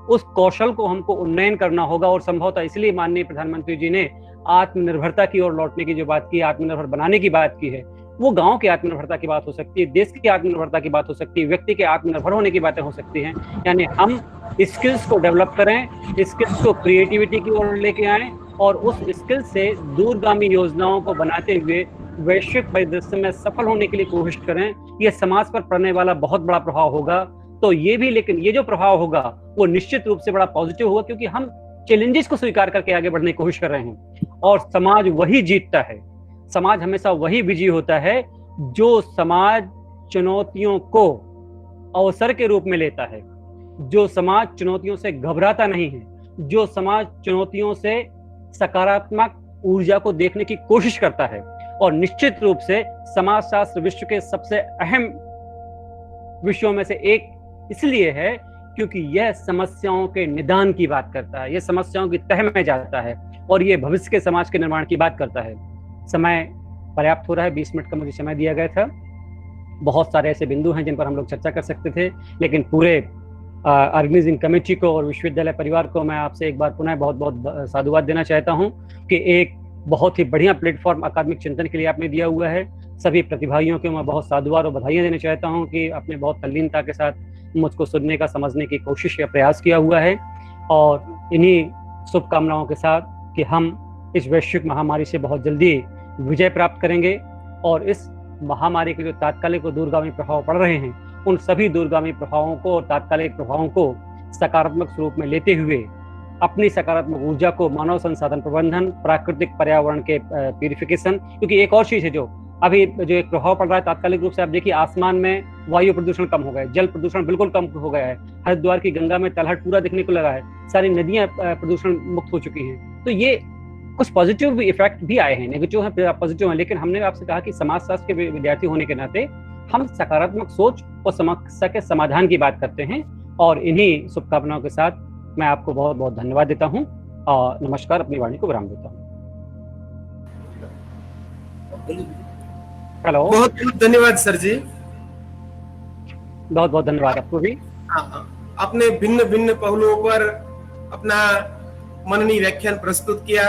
उस कौशल को हमको उन्नयन करना होगा। और संभवतः इसलिए माननीय प्रधानमंत्री जी ने आत्मनिर्भरता की ओर लौटने की जो बात की, आत्मनिर्भर बनाने की बात की है, वो गांव की आत्मनिर्भरता की बात हो सकती है, देश की आत्मनिर्भरता की बात हो सकती है, व्यक्ति के आत्मनिर्भर होने की बातें हो सकती हैं। यानी हम स्किल्स को डेवलप करें, स्किल्स को क्रिएटिविटी की ओर लेके आएं और उस स्किल से दूरगामी योजनाओं को बनाते हुए वैश्विक परिदृश्य में सफल होने के लिए कोशिश करें। यह समाज पर पड़ने वाला बहुत बड़ा प्रभाव होगा। तो ये भी, लेकिन ये जो प्रभाव होगा वो निश्चित रूप से बड़ा पॉजिटिव होगा, क्योंकि हम चैलेंजेस को स्वीकार करके आगे बढ़ने की कोशिश कर रहे हैं। और समाज वही जीतता है, समाज हमेशा वही विजयी होता है जो समाज चुनौतियों को अवसर के रूप में लेता है, जो समाज चुनौतियों से घबराता नहीं है, जो समाज चुनौतियों से सकारात्मक ऊर्जा को देखने की कोशिश करता है। और निश्चित रूप से समाजशास्त्र विश्व के सबसे अहम विषयों में से एक इसलिए है क्योंकि यह समस्याओं के निदान की बात करता है, यह समस्याओं की तह में जाता है और यह भविष्य के समाज के निर्माण की बात करता है। समय पर्याप्त हो रहा है, 20 मिनट का मुझे समय दिया गया था। बहुत सारे ऐसे बिंदु हैं जिन पर हम लोग चर्चा कर सकते थे, लेकिन पूरे ऑर्गेनाइजिंग कमेटी को और विश्वविद्यालय परिवार को मैं आपसे एक बार पुनः बहुत बहुत साधुवाद देना चाहता हूं कि एक बहुत ही बढ़िया प्लेटफॉर्म अकादमिक चिंतन के लिए आपने दिया हुआ है। सभी प्रतिभागियों को मैं बहुत साधुवाद और बधाइयाँ देना चाहता हूँ कि आपने बहुत तल्लीनता के साथ मुझको सुनने का, समझने की कोशिश या प्रयास किया हुआ है। और इन्हीं शुभकामनाओं के साथ कि हम इस वैश्विक महामारी से बहुत जल्दी विजय प्राप्त करेंगे और इस महामारी के जो तात्कालिक और दूरगामी प्रभाव पड़ रहे हैं, उन सभी दूरगामी प्रभावों को और तात्कालिक प्रभावों को सकारात्मक स्वरूप में लेते हुए अपनी सकारात्मक ऊर्जा को मानव संसाधन प्रबंधन, प्राकृतिक पर्यावरण के प्यूरिफिकेशन, क्योंकि एक और चीज है जो अभी जो एक प्रभाव पड़ रहा है तात्कालिक रूप से, आप देखिए आसमान में वायु प्रदूषण कम हो गया है, जल प्रदूषण बिल्कुल कम हो गया है, हरिद्वार की गंगा में तलहट पूरा दिखने को लगा है, सारी नदियां प्रदूषण मुक्त हो चुकी हैं। तो ये कुछ पॉजिटिव इफेक्ट भी आए हैं, नेगेटिव है, पॉजिटिव है, लेकिन हमने आपसे कहा कि समाजशास्त्र के विद्यार्थी होने के नाते हम सकारात्मक सोच और समस्या के समाधान की बात करते हैं। और इन्हीं शुभकामनाओं के साथ मैं आपको बहुत बहुत धन्यवाद देता हूं और नमस्कार, अपनी वाणी को विराम देता हूं। हेलो, बहुत बहुत धन्यवाद सर जी। बहुत बहुत धन्यवाद आपको भी। आपने भिन्न भिन्न पहलुओं पर अपना मननी व्याख्यान प्रस्तुत किया।